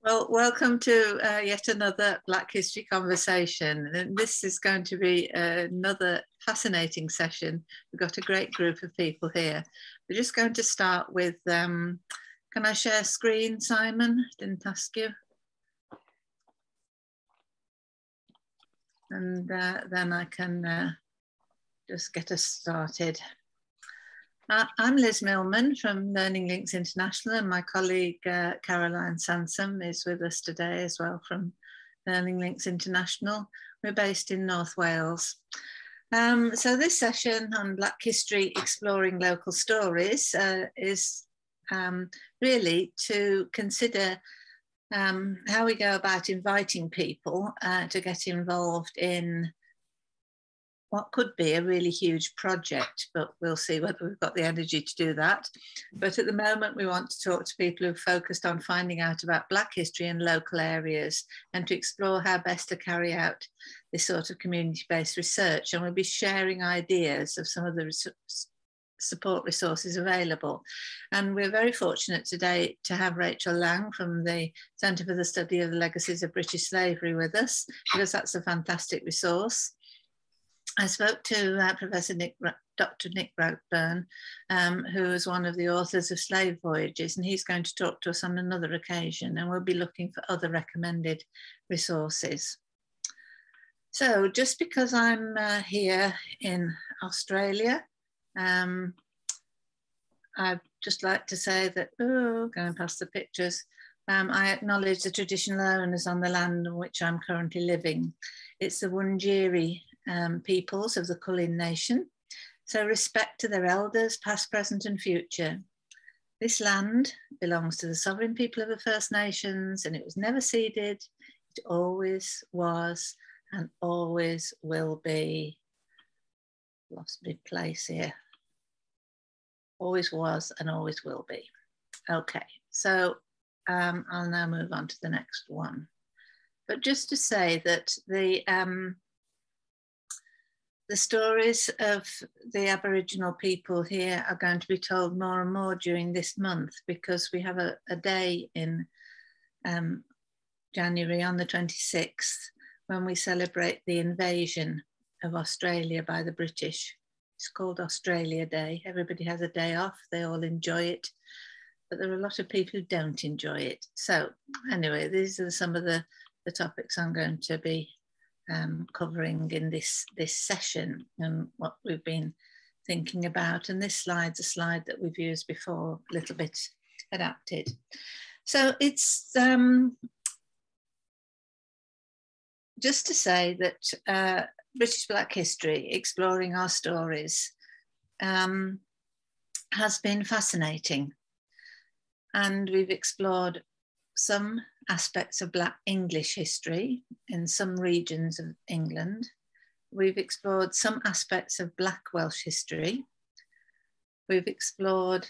Well, welcome to yet another Black History conversation. And this is going to be another fascinating session. We've got a great group of people here. We're just going to start with, can I share screen, Simon? Didn't ask you. And then I can just get us started. I'm Liz Millman from Learning Links International, and my colleague Caroline Sansom is with us today as well from Learning Links International. We're based in North Wales. So this session on Black History Exploring Local Stories is really to consider how we go about inviting people to get involved in what could be a really huge project, but we'll see whether we've got the energy to do that. But at the moment, we want to talk to people who've focused on finding out about Black history in local areas and to explore how best to carry out this sort of community-based research. And we'll be sharing ideas of some of the support resources available. And we're very fortunate today to have Rachel Lang from the Centre for the Study of the Legacies of British Slavery with us, because that's a fantastic resource. I spoke to Dr. Nick Robertson, who is one of the authors of Slave Voyages, and he's going to talk to us on another occasion, and we'll be looking for other recommended resources. So just because I'm here in Australia, I'd just like to say that, going past the pictures, I acknowledge the traditional owners on the land on which I'm currently living. It's the Wurundjeri peoples of the Kulin Nation. So respect to their elders, past, present and future. This land belongs to the sovereign people of the First Nations, and it was never ceded. It always was and always will be. Lost my place here. Always was and always will be. Okay, so I'll now move on to the next one. But just to say that the stories of the Aboriginal people here are going to be told more and more during this month, because we have a day in January on the 26th when we celebrate the invasion of Australia by the British. It's called Australia Day. Everybody has a day off, they all enjoy it, but there are a lot of people who don't enjoy it. So anyway, these are some of the topics I'm going to be covering in this session and what we've been thinking about. And this slide's a slide that we've used before, a little bit adapted. So it's just to say that British Black history, exploring our stories, has been fascinating. And we've explored some aspects of Black English history in some regions of England. We've explored some aspects of Black Welsh history. We've explored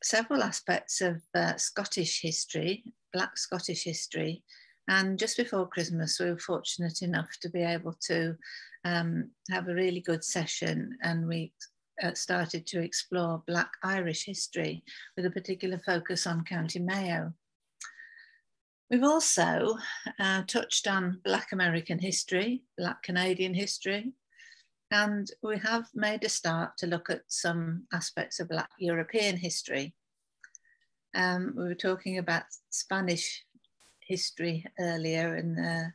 several aspects of Scottish history, Black Scottish history. And just before Christmas, we were fortunate enough to be able to have a really good session, and we started to explore Black Irish history with a particular focus on County Mayo. We've also touched on Black American history, Black Canadian history, and we have made a start to look at some aspects of Black European history. We were talking about Spanish history earlier, and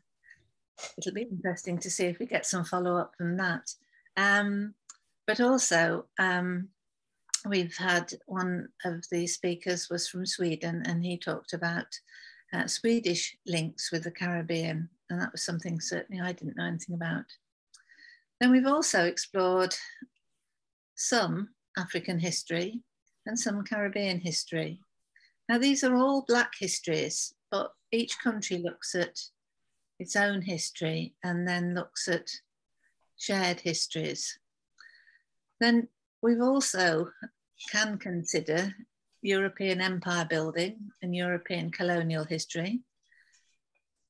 it'll be interesting to see if we get some follow-up from that. But also, we've had one of the speakers was from Sweden, and he talked about Swedish links with the Caribbean, and that was something certainly I didn't know anything about. Then we've also explored some African history and some Caribbean history. Now these are all Black histories, but each country looks at its own history and then looks at shared histories. Then we've also can consider European empire building and European colonial history,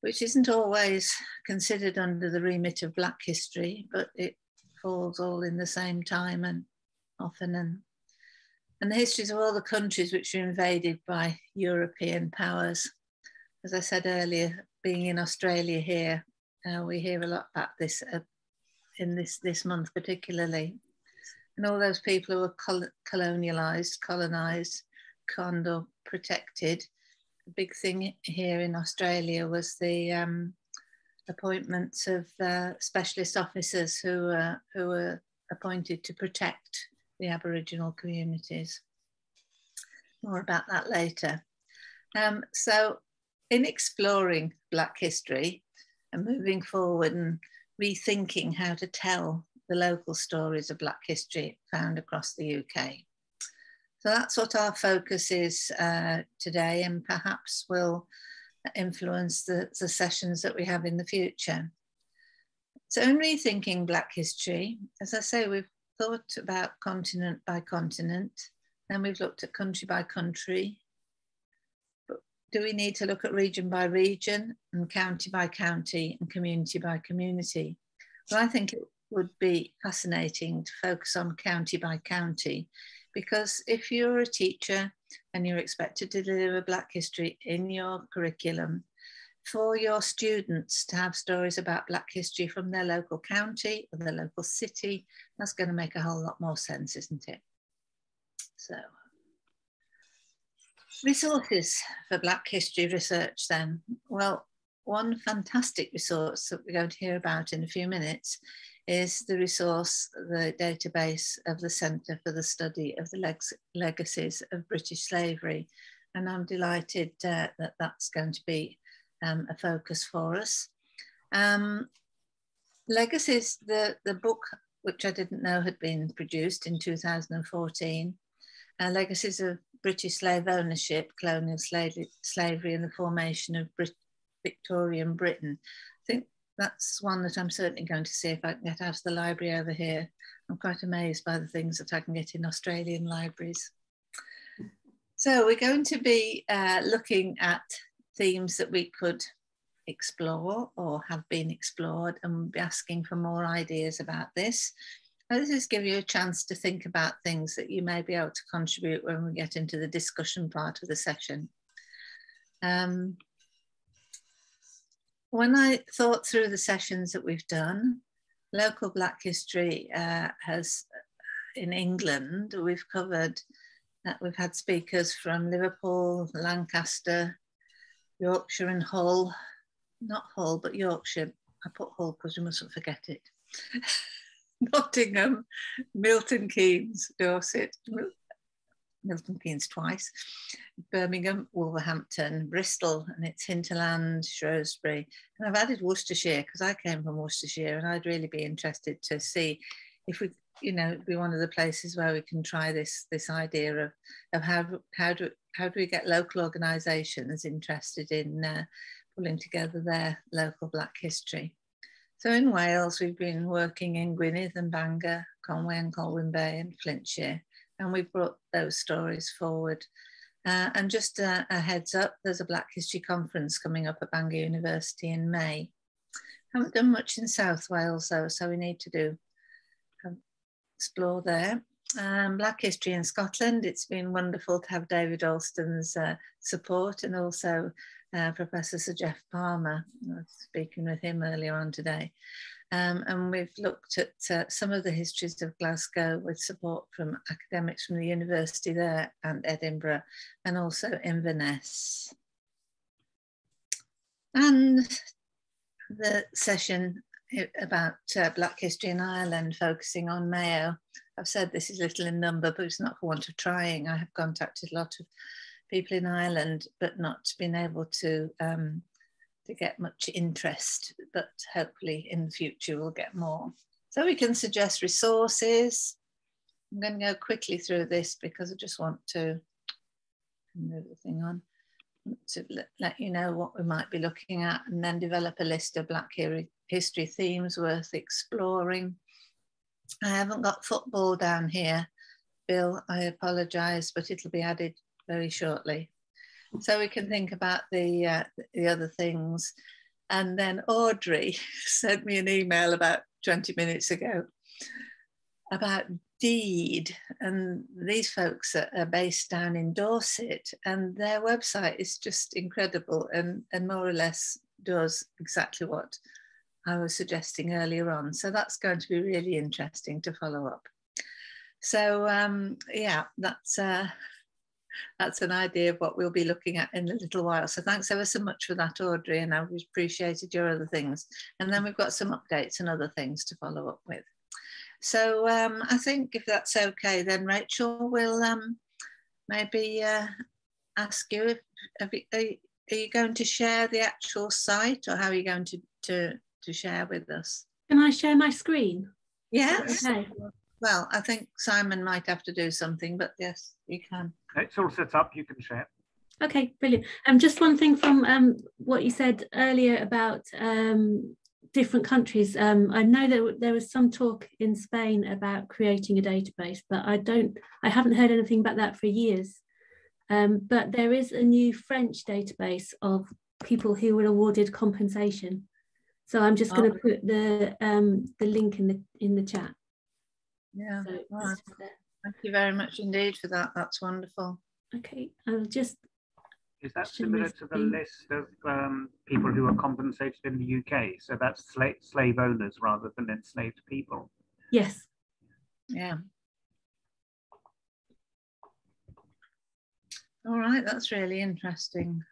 which isn't always considered under the remit of Black history, but it falls all in the same time and often. And the histories of all the countries which were invaded by European powers. as I said earlier, being in Australia here, we hear a lot about this in this month particularly. And all those people who were colonized, conned or protected. The big thing here in Australia was the appointments of specialist officers who were appointed to protect the Aboriginal communities. More about that later. So in exploring Black history and moving forward and rethinking how to tell the local stories of Black history found across the UK. So that's what our focus is today, and perhaps will influence the sessions that we have in the future. So in rethinking Black history, as I say, we've thought about continent by continent, then we've looked at country by country. But do we need to look at region by region and county by county and community by community? Well, I think it would be fascinating to focus on county by county, because if you're a teacher and you're expected to deliver Black history in your curriculum, for your students to have stories about Black history from their local county or their local city, that's going to make a whole lot more sense, isn't it? So, resources for Black history research then. Well, one fantastic resource that we're going to hear about in a few minutes is the resource, the database of the Centre for the Study of the Legacies of British Slavery. And I'm delighted that that's going to be a focus for us. Legacies, the book, which I didn't know had been produced in 2014, Legacies of British Slave Ownership, Colonial Slavery and the Formation of Victorian Britain. I think that's one that I'm certainly going to see if I can get out of the library over here. I'm quite amazed by the things that I can get in Australian libraries. So we're going to be looking at themes that we could explore or have been explored, and we'll be asking for more ideas about this. This is give you a chance to think about things that you may be able to contribute when we get into the discussion part of the session. When I thought through the sessions that we've done, local Black history has, in England, we've covered, we've had speakers from Liverpool, Lancaster, Yorkshire and Hull, not Hull, but Yorkshire. I put Hull because we mustn't forget it. Nottingham, Milton Keynes, Dorset, Milton Keynes twice, Birmingham, Wolverhampton, Bristol, and its hinterland, Shrewsbury. And I've added Worcestershire because I came from Worcestershire, and I'd really be interested to see if we, you know, be one of the places where we can try this idea of how do we get local organisations interested in pulling together their local Black history. So in Wales, we've been working in Gwynedd and Bangor, Conway and Colwyn Bay and Flintshire, and we've brought those stories forward. And just a heads up, there's a Black History Conference coming up at Bangor University in May. Haven't done much in South Wales though, so we need to explore there. Black history in Scotland, it's been wonderful to have David Alston's support, and also Professor Sir Jeff Palmer. I was speaking with him earlier on today. And we've looked at some of the histories of Glasgow with support from academics from the university there and Edinburgh, and also Inverness. And the session about Black history in Ireland, focusing on Mayo. I've said this is little in number, but it's not for want of trying. I have contacted a lot of people in Ireland, but not been able to get much interest, but hopefully in the future we'll get more. So we can suggest resources. I'm going to go quickly through this because I just want to move the thing on to let you know what we might be looking at, and then develop a list of Black history themes worth exploring. I haven't got football down here, Bill, I apologise, but it'll be added very shortly. So we can think about the other things. And then Audrey sent me an email about 20 minutes ago. about deed, and these folks are based down in Dorset, and their website is just incredible and more or less does exactly what I was suggesting earlier on. So that's going to be really interesting to follow up. So yeah, that's an idea of what we'll be looking at in a little while. So thanks ever so much for that, Audrey, and I've appreciated your other things. And then we've got some updates and other things to follow up with. So I think if that's okay, then Rachel will maybe ask you, are you going to share the actual site, or how are you going to share with us? Can I share my screen? Yes. Okay. Well, I think Simon might have to do something, but yes, you can. It's all set up, you can share. Okay, brilliant. Just one thing from what you said earlier about different countries. I know that there was some talk in Spain about creating a database, but I haven't heard anything about that for years. But there is a new French database of people who were awarded compensation. So I'm just going to put the link in the chat. Yeah. So right. Thank you very much indeed for that. That's wonderful. Okay, I'll just. Is that similar to the list of people who are compensated in the UK? So that's slave owners rather than enslaved people. Yes. Yeah. All right, that's really interesting.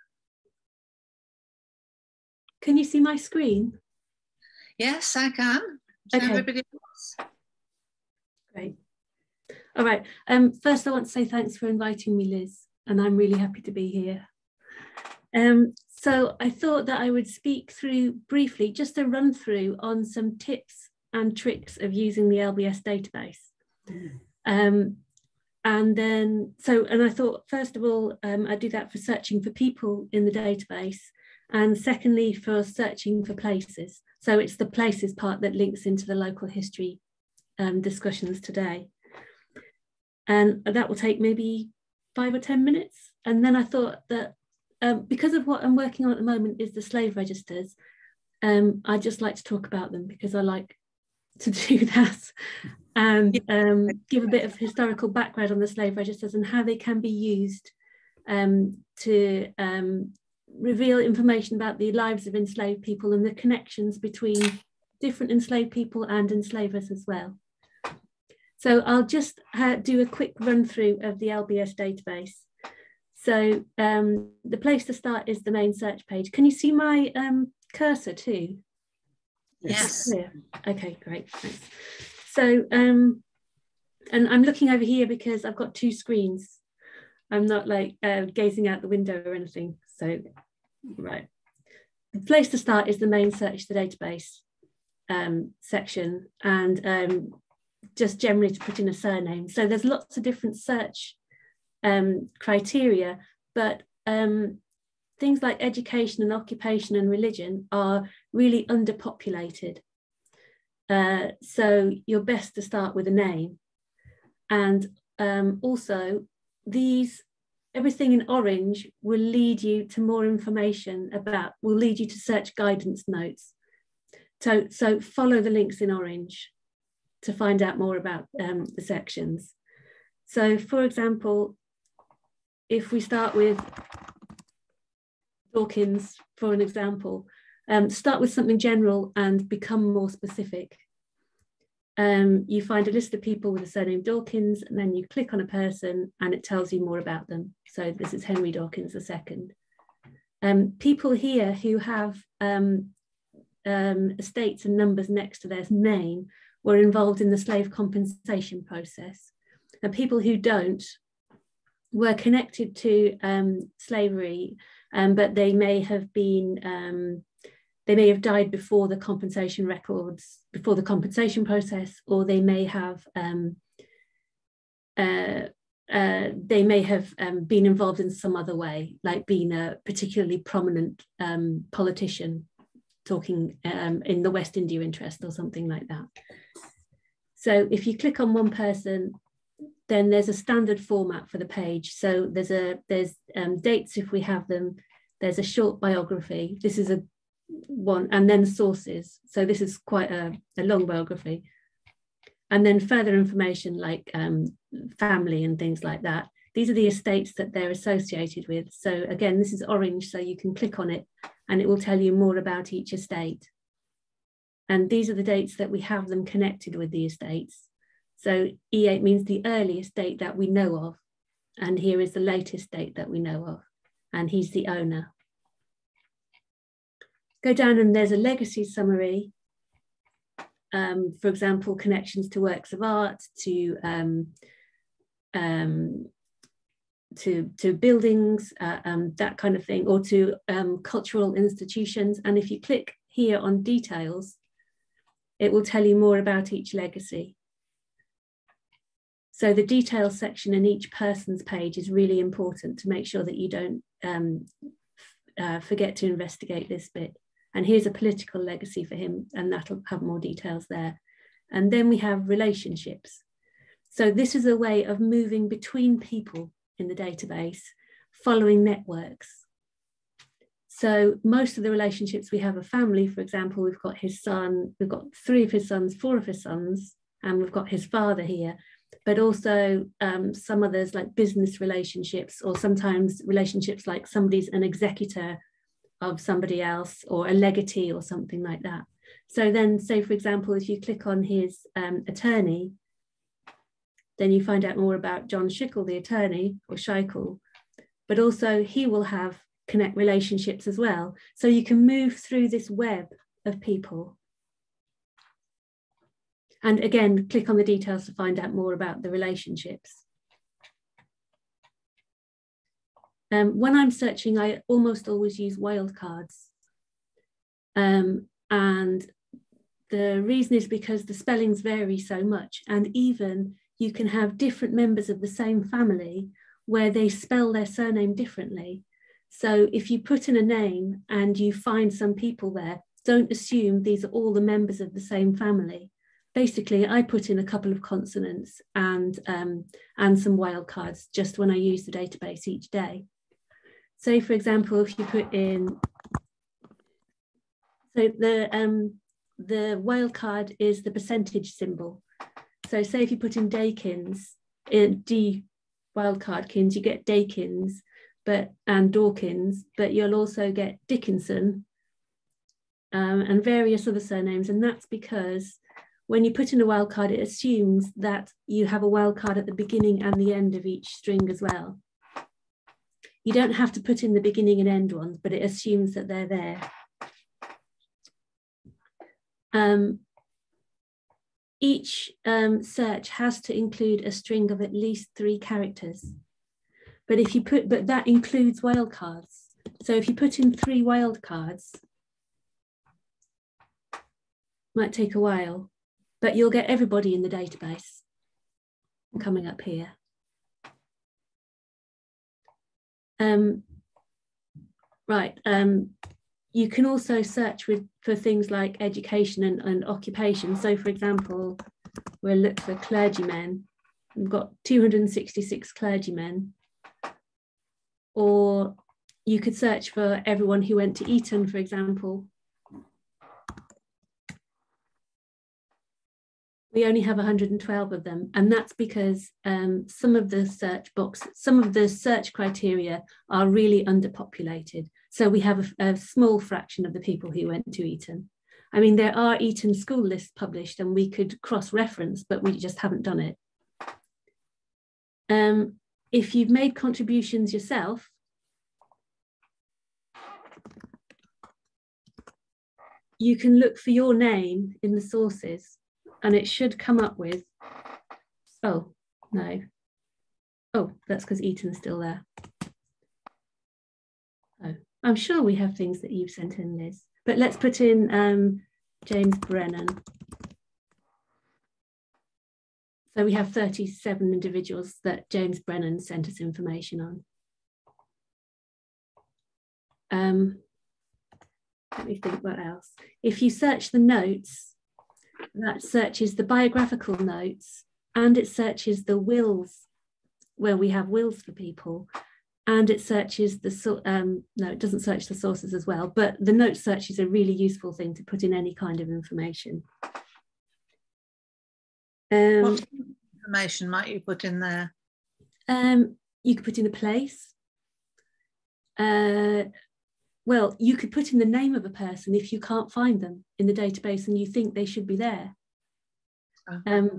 Can you see my screen? Yes, I can. Okay. Everybody else? Great. All right. First, I want to say thanks for inviting me, Liz, and I'm really happy to be here. So I thought that I would speak through briefly, just a run through on some tips and tricks of using the Lbs database. And I thought, first of all, I'd do that for searching for people in the database, and secondly, for searching for places. So it's the places part that links into the local history discussions today. And that will take maybe 5 or 10 minutes. And then I thought that because of what I'm working on at the moment is the slave registers, I'd just like to talk about them because I like to do that, and give a bit of historical background on the slave registers and how they can be used to reveal information about the lives of enslaved people and the connections between different enslaved people and enslavers as well. So I'll just do a quick run through of the Lbs database. So the place to start is the main search page. Can you see my cursor too? Yes. Okay, great, thanks. So, and I'm looking over here because I've got 2 screens. I'm not like gazing out the window or anything. So, right. The place to start is the main search the database section, and just generally to put in a surname. So there's lots of different search criteria, but things like education and occupation and religion are really underpopulated. So you're best to start with a name. And also everything in orange will lead you to more information will lead you to search guidance notes. So follow the links in orange to find out more about the sections. So for example, if we start with Dawkins, for an example, start with something general and become more specific. You find a list of people with the surname Dawkins, and then you click on a person and it tells you more about them. So this is Henry Dawkins II. People here who have estates and numbers next to their name were involved in the slave compensation process. And people who don't were connected to slavery, but they may have been, they may have died before the compensation records, before the compensation process, or they may have been involved in some other way, like being a particularly prominent politician talking in the West India interest or something like that. So if you click on one person, then there's a standard format for the page. So there's dates if we have them. There's a short biography. This is one, and then sources. So this is quite a long biography. And then further information like family and things like that. These are the estates that they're associated with. So again, this is orange, so you can click on it and it will tell you more about each estate. And these are the dates that we have them connected with the estates. So E8 means the earliest date that we know of. And here is the latest date that we know of. And he's the owner. Go down and there's a legacy summary. For example, connections to works of art, to buildings, that kind of thing, or to cultural institutions. And if you click here on details, it will tell you more about each legacy. So the details section in each person's page is really important to make sure that you don't forget to investigate this bit. And here's a political legacy for him, and that'll have more details there. And then we have relationships. So this is a way of moving between people in the database, following networks. So most of the relationships we have a family, for example, we've got his son, we've got 3 of his sons, 4 of his sons, and we've got his father here, but also some others like business relationships, or sometimes relationships like somebody's an executor of somebody else, or a legatee or something like that. So then say, for example, if you click on his attorney, then you find out more about John Schickel, the attorney, or Scheichel, but also he will have connect relationships as well. So you can move through this web of people. And again, click on the details to find out more about the relationships. When I'm searching, I almost always use wildcards. And the reason is because the spellings vary so much, and even you can have different members of the same family where they spell their surname differently. So if you put in a name and you find some people there, don't assume these are all the members of the same family. Basically, I put in a couple of consonants and some wildcards just when I use the database each day. So for example, if you put in, so the wildcard is the percentage symbol. So say if you put in Dakins, D wildcardkins, you get Dakins and Dawkins, but you'll also get Dickinson and various other surnames. And that's because when you put in a wildcard, it assumes that you have a wildcard at the beginning and the end of each string as well. You don't have to put in the beginning and end ones, but it assumes that they're there. Each search has to include a string of at least 3 characters. But if you but that includes wildcards. So if you put in 3 wildcards, might take a while, but you'll get everybody in the database coming up here. You can also search for things like education and occupation. So for example, we'll look for clergymen. We've got 266 clergymen. Or you could search for everyone who went to Eton, for example. We only have 112 of them, and that's because some of the search criteria are really underpopulated. So we have a small fraction of the people who went to Eton. I mean, there are Eton school lists published and we could cross-reference, but we just haven't done it. If you've made contributions yourself, you can look for your name in the sources and it should come up with, oh, no. Oh, that's because Eton's still there. Oh, I'm sure we have things that you've sent in, Liz. But let's put in James Brennan. So we have 37 individuals that James Brennan sent us information on. Let me think what else. If you search the notes, that searches the biographical notes and it searches the wills, where we have wills for people, and it searches the, no, it doesn't search the sources as well, but the note search is a really useful thing to put in any kind of information. What information might you put in there? You could put in a place. Well, you could put in the name of a person if you can't find them in the database and you think they should be there.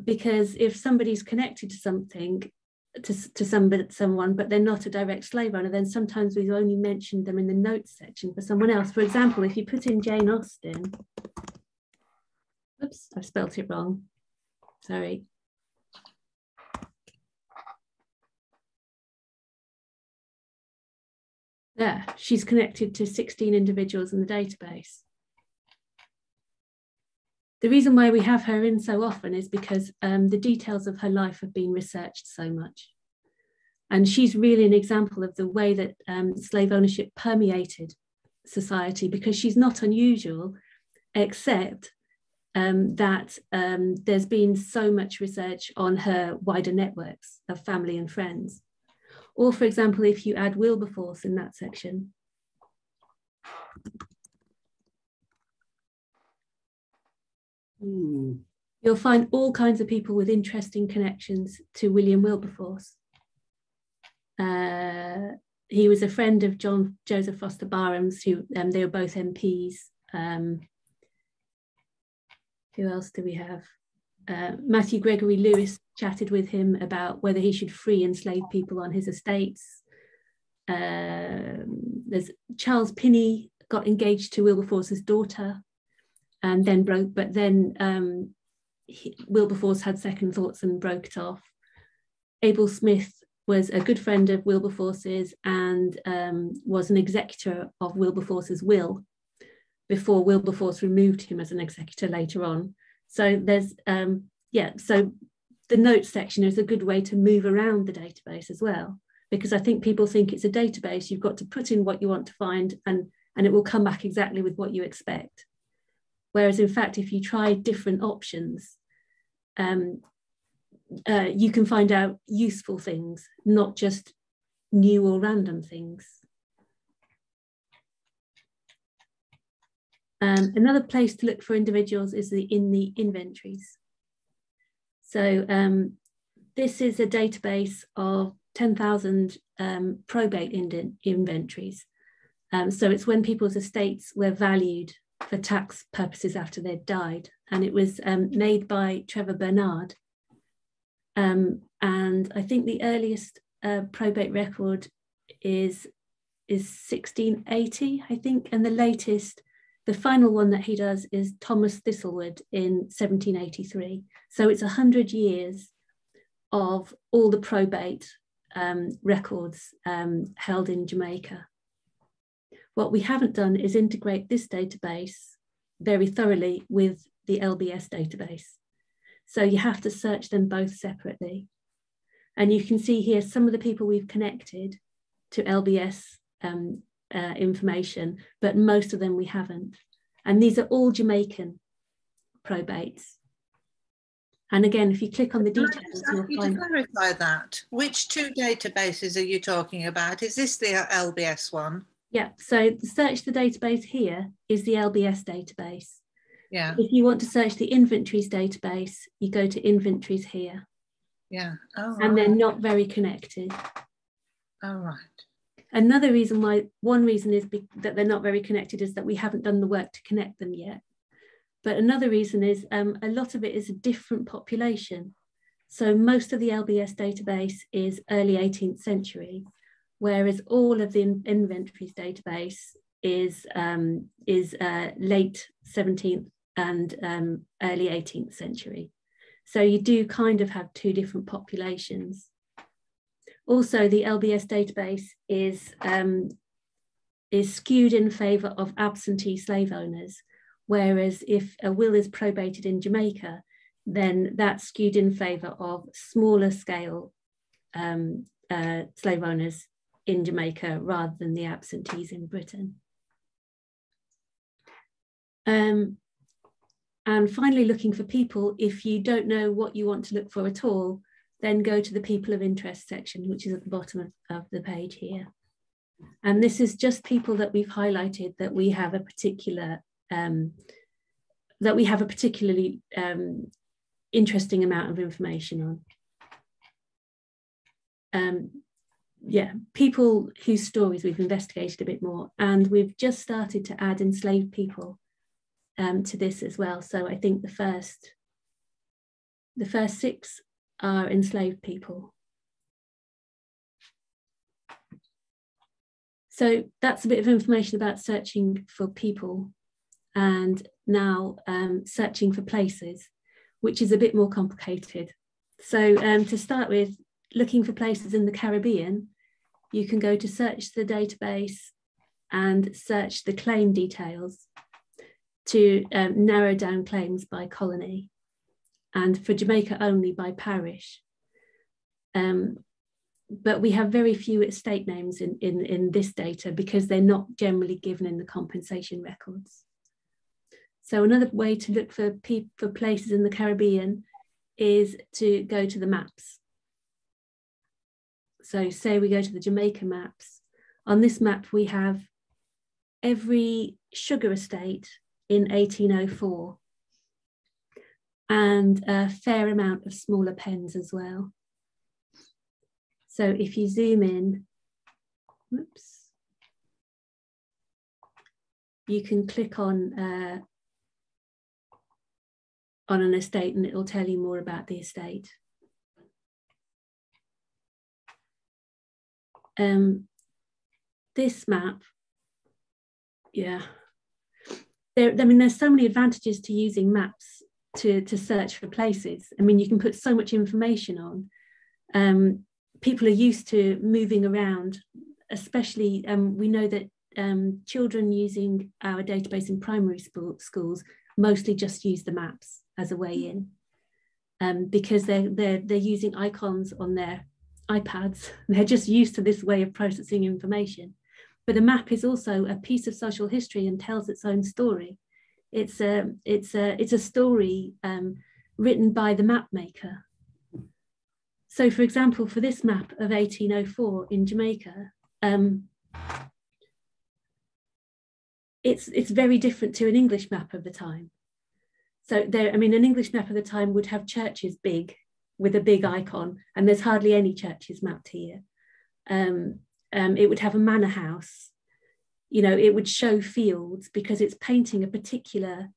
Because if somebody's connected to something, to someone, but they're not a direct slave owner, then sometimes we've only mentioned them in the notes section for someone else. For example, if you put in Jane Austen, oops, I've spelt it wrong, sorry. There, she's connected to 16 individuals in the database. The reason why we have her in so often is because the details of her life have been researched so much. And she's really an example of the way that slave ownership permeated society, because she's not unusual, except that there's been so much research on her wider networks of family and friends. Or, for example, if you add Wilberforce in that section, you'll find all kinds of people with interesting connections to William Wilberforce. He was a friend of John Joseph Foster Barham's, who they were both MPs. Who else do we have? Matthew Gregory Lewis chatted with him about whether he should free enslaved people on his estates. There's Charles Pinney got engaged to Wilberforce's daughter and then broke, but then Wilberforce had second thoughts and broke it off. Abel Smith was a good friend of Wilberforce's and was an executor of Wilberforce's will before Wilberforce removed him as an executor later on. So there's, so the notes section is a good way to move around the database as well, because I think people think it's a database, you've got to put in what you want to find and it will come back exactly with what you expect. Whereas in fact, if you try different options, you can find out useful things, not just new or random things. Another place to look for individuals is in the inventories. So this is a database of 10,000 probate inventories. So it's when people's estates were valued for tax purposes after they'd died. And it was made by Trevor Bernard. And I think the earliest probate record is 1680, I think, and the latest, the final one that he does is Thomas Thistlewood in 1783. So it's 100 years of all the probate records held in Jamaica. What we haven't done is integrate this database very thoroughly with the Lbs database. So you have to search them both separately. And you can see here some of the people we've connected to Lbs information, but most of them we haven't. And these are all Jamaican probates. And again, if you click on the details, you'll find... To clarify that, which two databases are you talking about? Is this the Lbs one? Yeah, so search the database here is the Lbs database. Yeah. If you want to search the inventories database, you go to inventories here. Yeah. Oh, and they're not very connected. Oh, right. Another reason why, one reason is that they're not very connected is that we haven't done the work to connect them yet. But another reason is a lot of it is a different population. So most of the Lbs database is early 18th century, whereas all of the inventories database is late 17th and early 18th century. So you do kind of have two different populations. Also, the Lbs database is skewed in favour of absentee slave owners, whereas if a will is probated in Jamaica, then that's skewed in favour of smaller scale slave owners in Jamaica rather than the absentees in Britain. And finally, looking for people, if you don't know what you want to look for at all, then go to the people of interest section, which is at the bottom of the page here. And this is just people that we've highlighted that we have a particular, particularly interesting amount of information on. Yeah, people whose stories we've investigated a bit more, and we've just started to add enslaved people to this as well. So I think the first 6 are enslaved people. So that's a bit of information about searching for people, and now searching for places, which is a bit more complicated. So to start with, looking for places in the Caribbean, you can go to search the database and search the claim details to narrow down claims by colony, and for Jamaica only by parish. But we have very few estate names in this data because they're not generally given in the compensation records. So another way to look for places in the Caribbean is to go to the maps. So say we go to the Jamaica maps. On this map, we have every sugar estate in 1804 and a fair amount of smaller pens as well. So if you zoom in, whoops, you can click on an estate and it'll tell you more about the estate. This map, yeah, there's so many advantages to using maps to search for places. I mean, you can put so much information on. People are used to moving around, especially we know that children using our database in primary schools mostly just use the maps as a way in, because they're using icons on their iPads. They're just used to this way of processing information. But a map is also a piece of social history and tells its own story. It's a story written by the map maker. So, for example, for this map of 1804 in Jamaica, it's very different to an English map of the time. So there, I mean, an English map of the time would have churches big with a big icon, and there's hardly any churches mapped here. It would have a manor house. You know, it would show fields because it's painting a particular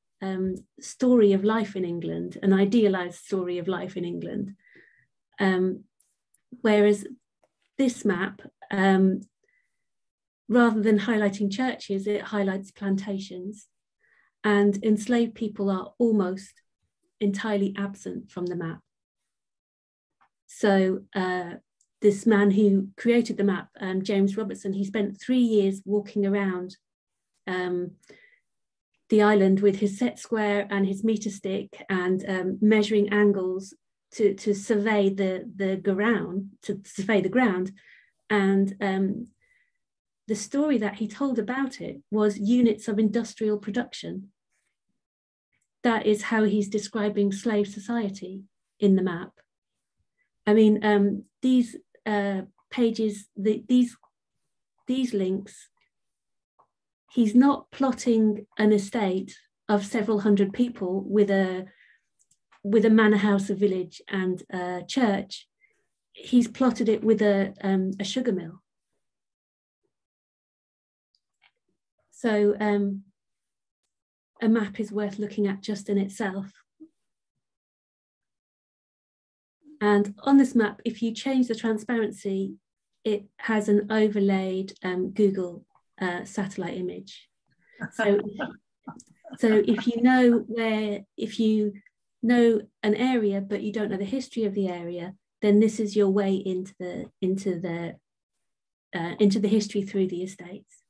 story of life in England, an idealized story of life in England. Whereas this map, rather than highlighting churches, it highlights plantations, and enslaved people are almost entirely absent from the map. So this man who created the map, James Robertson, he spent 3 years walking around the island with his set square and his meter stick and measuring angles to survey the ground, and the story that he told about it was units of industrial production. That is how he's describing slave society in the map. I mean, these pages, these links, he's not plotting an estate of several hundred people with a manor house, a village, and a church. He's plotted it with a sugar mill. So a map is worth looking at just in itself. And on this map, if you change the transparency, it has an overlaid Google satellite image. So if you know an area, but you don't know the history of the area, then this is your way into the history through the estates.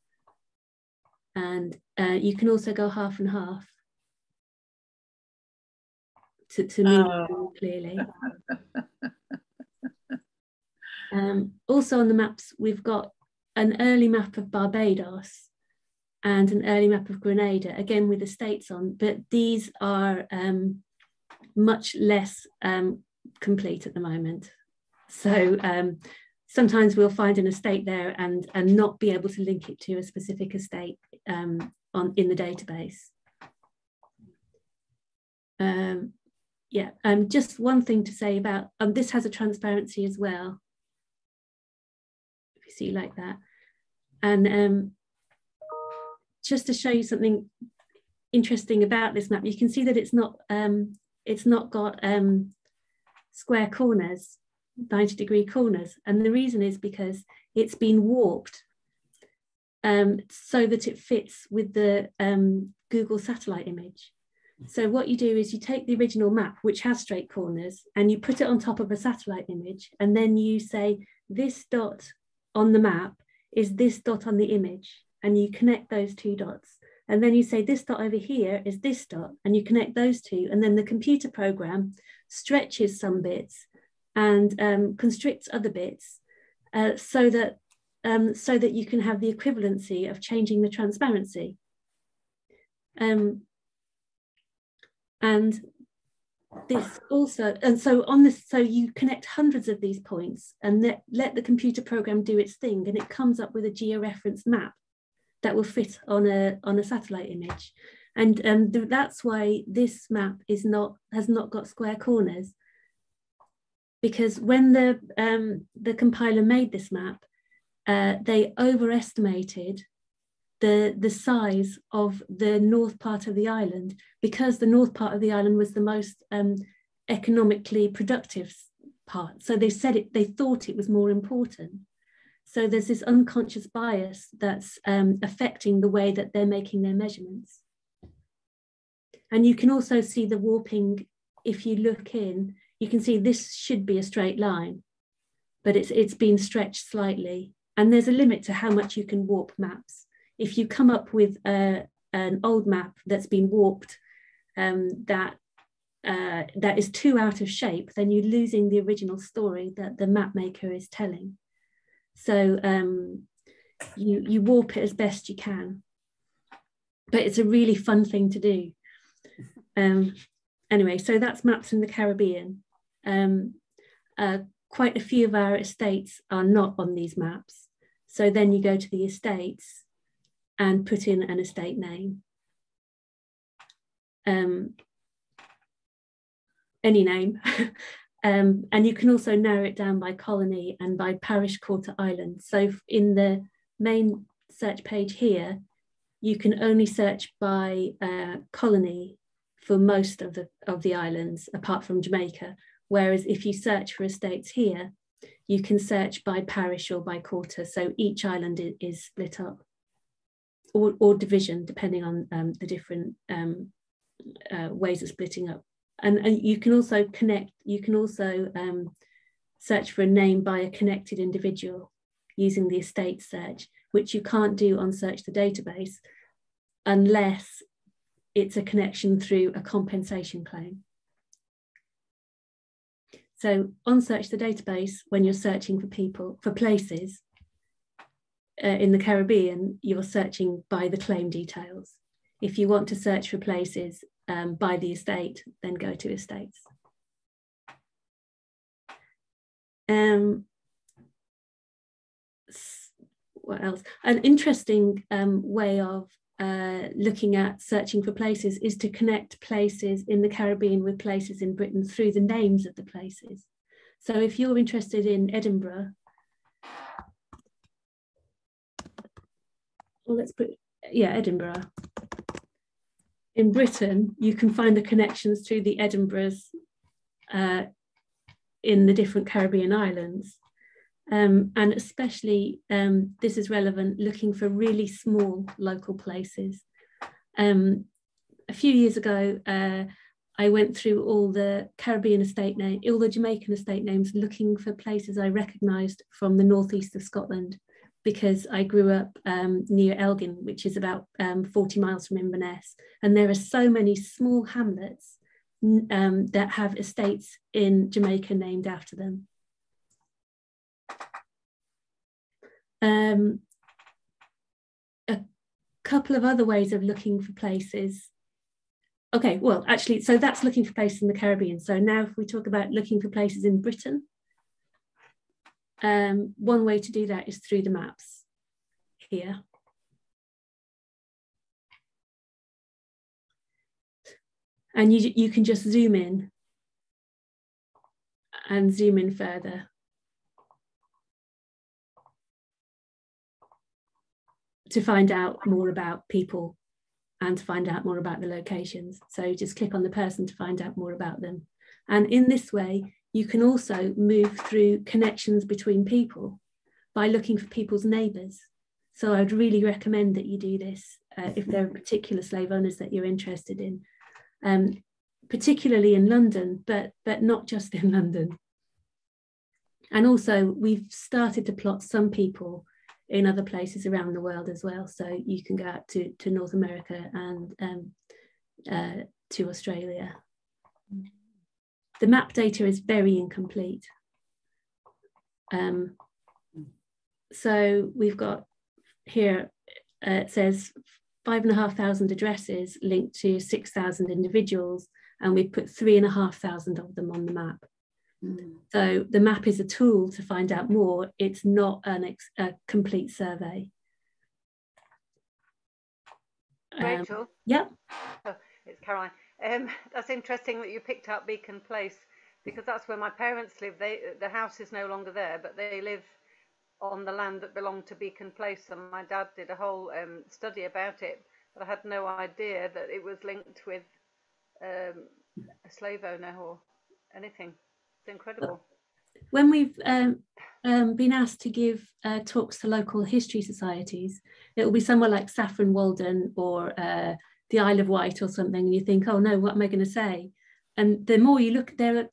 And you can also go half and half to move more clearly. Also on the maps, we've got an early map of Barbados and an early map of Grenada, again with estates on, but these are much less complete at the moment. So sometimes we'll find an estate there and not be able to link it to a specific estate in the database. yeah, just one thing to say about, this has a transparency as well, if you see like that. And just to show you something interesting about this map, you can see that it's not got square corners, 90-degree corners. And the reason is because it's been warped so that it fits with the Google satellite image. So what you do is you take the original map, which has straight corners, and you put it on top of a satellite image, and then you say this dot on the map is this dot on the image, and you connect those two dots. And then you say this dot over here is this dot, and you connect those two, and then the computer program stretches some bits and constricts other bits so that you can have the equivalency of changing the transparency. And this also, and so on this, so you connect hundreds of these points and let the computer program do its thing, and it comes up with a georeferenced map that will fit on a satellite image. And that's why this map has not got square corners, because when the compiler made this map, they overestimated the size of the north part of the island, because the north part of the island was the most economically productive part. So they thought it was more important. So there's this unconscious bias that's affecting the way that they're making their measurements. And you can also see the warping. If you look in, you can see this should be a straight line, but it's been stretched slightly. And there's a limit to how much you can warp maps. If you come up with an old map that's been warped, that is too out of shape, then you're losing the original story that the map maker is telling. So you warp it as best you can, but it's a really fun thing to do. Anyway, so that's maps in the Caribbean. Quite a few of our estates are not on these maps. So then you go to the estates and put in an estate name. Any name. And you can also narrow it down by colony and by parish, quarter, island. So in the main search page here, you can only search by colony for most of the islands, apart from Jamaica. Whereas if you search for estates here, you can search by parish or by quarter. So each island is split up, or division, depending on the different ways of splitting up. And you can also search for a name by a connected individual using the estate search, which you can't do on Search the Database unless it's a connection through a compensation claim. So on Search the Database, when you're searching for places in the Caribbean, you're searching by the claim details. If you want to search for places by the estate, then go to estates. What else? An interesting way of looking at searching for places is to connect places in the Caribbean with places in Britain through the names of the places. So if you're interested in Edinburgh, well, let's put, yeah, Edinburgh. In Britain, you can find the connections to the Edinburghs in the different Caribbean islands. And especially, this is relevant looking for really small local places. A few years ago, I went through all the Caribbean estate names, all the Jamaican estate names, looking for places I recognised from the northeast of Scotland, because I grew up near Elgin, which is about 40 miles from Inverness. And there are so many small hamlets that have estates in Jamaica named after them. A couple of other ways of looking for places. Okay, well, actually, so that's looking for places in the Caribbean. So now if we talk about looking for places in Britain, one way to do that is through the maps here. And you can just zoom in and zoom in further to find out more about people and to find out more about the locations. So just click on the person to find out more about them. And in this way, you can also move through connections between people by looking for people's neighbours. So I'd really recommend that you do this if there are particular slave owners that you're interested in, particularly in London, but not just in London. And also we've started to plot some people in other places around the world as well. So you can go out to North America and to Australia. The map data is very incomplete. So we've got here, it says 5,500 addresses linked to 6,000 individuals, and we've put 3,500 of them on the map. So the map is a tool to find out more. It's not a complete survey. Rachel? Yeah. Oh, it's Caroline. That's interesting that you picked out Beacon Place, because that's where my parents live. The house is no longer there, but they live on the land that belonged to Beacon Place, and my dad did a whole study about it, but I had no idea that it was linked with a slave owner or anything. It's incredible. When we've been asked to give talks to local history societies, it will be somewhere like Saffron Walden or the Isle of Wight or something, and you think, oh no, what am I going to say? And the more you look there,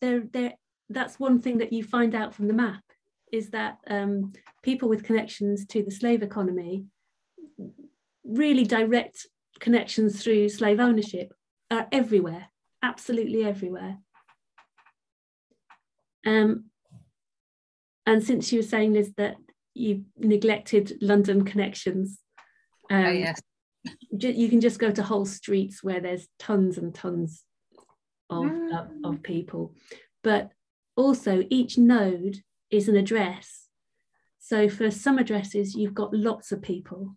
that's one thing that you find out from the map, is that people with connections to the slave economy, really direct connections through slave ownership, are everywhere, absolutely everywhere. And since you were saying, Liz, that you neglected London connections, yes. You can just go to whole streets where there's tons and tons of people. But also each node is an address. So for some addresses, you've got lots of people.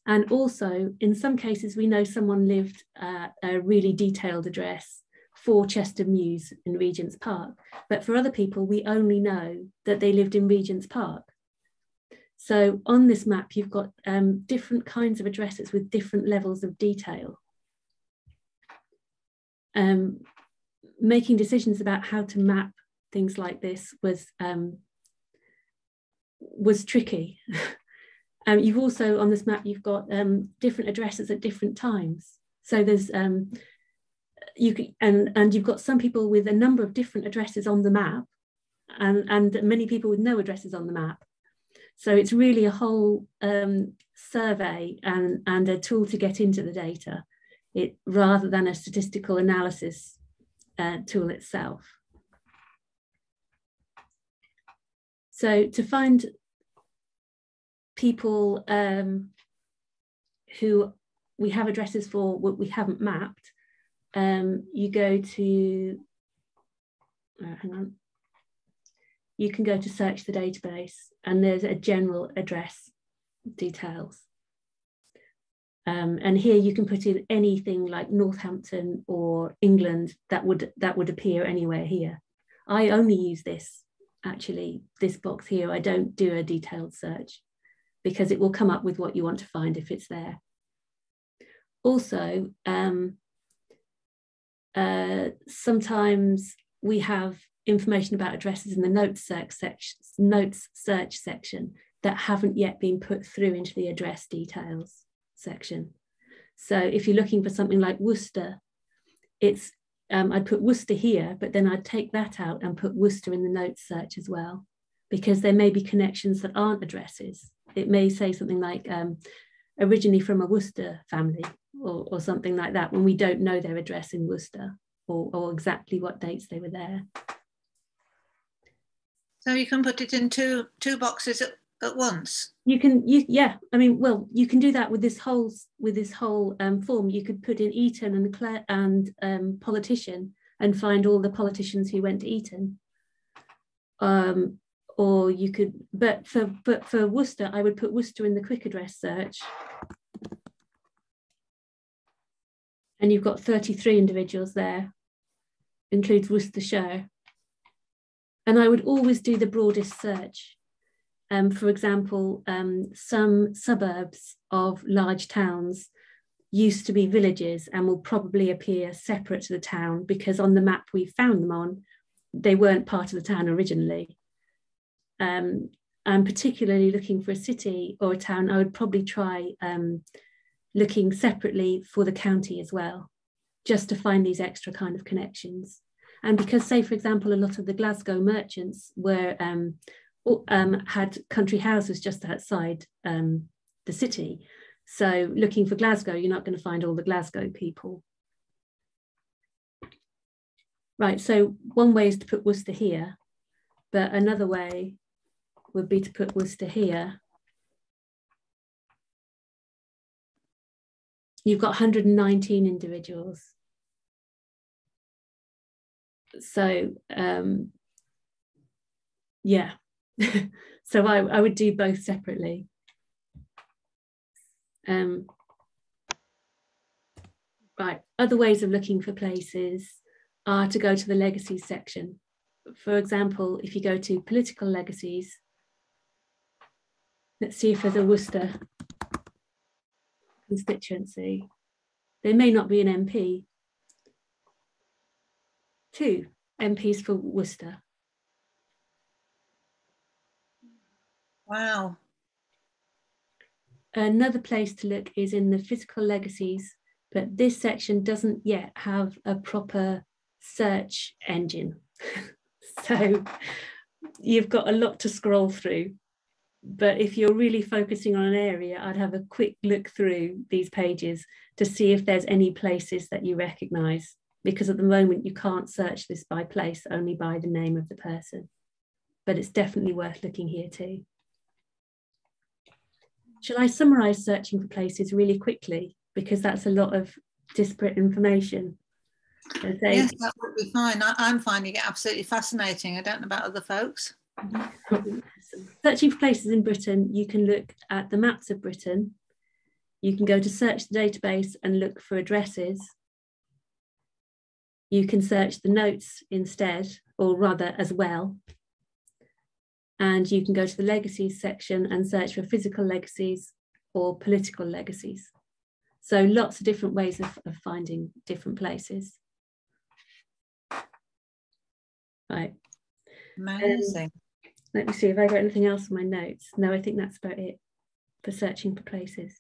And also, in some cases, we know someone lived at a really detailed address for Chester Mews in Regent's Park. But for other people, we only know that they lived in Regent's Park. So on this map, you've got different kinds of addresses with different levels of detail. Making decisions about how to map things like this was tricky. You've also, on this map, you've got different addresses at different times. So there's you've got some people with a number of different addresses on the map, and many people with no addresses on the map. So it's really a whole survey and a tool to get into the data, rather than a statistical analysis tool itself. So to find people who we have addresses for what we haven't mapped, you go to, hang on, you can go to search the database, and there's a general address details. And here you can put in anything like Northampton or England that would appear anywhere here. I only use this box here. I don't do a detailed search because it will come up with what you want to find if it's there. Also, sometimes we have information about addresses in the notes search section that haven't yet been put through into the address details section. So if you're looking for something like Worcester, I'd put Worcester here, but then I'd take that out and put Worcester in the notes search as well, because there may be connections that aren't addresses. It may say something like originally from a Worcester family or something like that, when we don't know their address in Worcester or exactly what dates they were there. So you can put it in two boxes at once. You can do that with this whole form. You could put in Eton and Clare and politician and find all the politicians who went to Eton. Or you could, but for Worcester, I would put Worcester in the quick address search. And you've got 33 individuals there, includes Worcestershire. And I would always do the broadest search. For example, some suburbs of large towns used to be villages and will probably appear separate to the town because on the map we found them on, they weren't part of the town originally. And particularly looking for a city or a town, I would probably try looking separately for the county as well, just to find these extra kind of connections. And because, say, for example, a lot of the Glasgow merchants were had country houses just outside the city. So looking for Glasgow, you're not going to find all the Glasgow people. Right, so one way is to put Worcester here, but another way would be to put Worcester here. You've got 119 individuals. So, yeah. So I would do both separately. Right, other ways of looking for places are to go to the legacies section. For example, if you go to political legacies, let's see if there's a Worcester constituency. There may not be an MP. 2 MPs for Worcester. Wow. Another place to look is in the physical legacies, but this section doesn't yet have a proper search engine. So you've got a lot to scroll through. But if you're really focusing on an area, I'd have a quick look through these pages to see if there's any places that you recognise, because at the moment you can't search this by place, only by the name of the person. But it's definitely worth looking here too. Shall I summarise searching for places really quickly? Because that's a lot of disparate information. Yes, that would be fine. I'm finding it absolutely fascinating. I don't know about other folks. Searching for places in Britain, you can look at the maps of Britain. You can go to search the database and look for addresses. You can search the notes instead, or rather as well. And you can go to the legacies section and search for physical legacies or political legacies. So lots of different ways of finding different places. Right. Amazing. Let me see if I got anything else in my notes. No, I think that's about it for searching for places.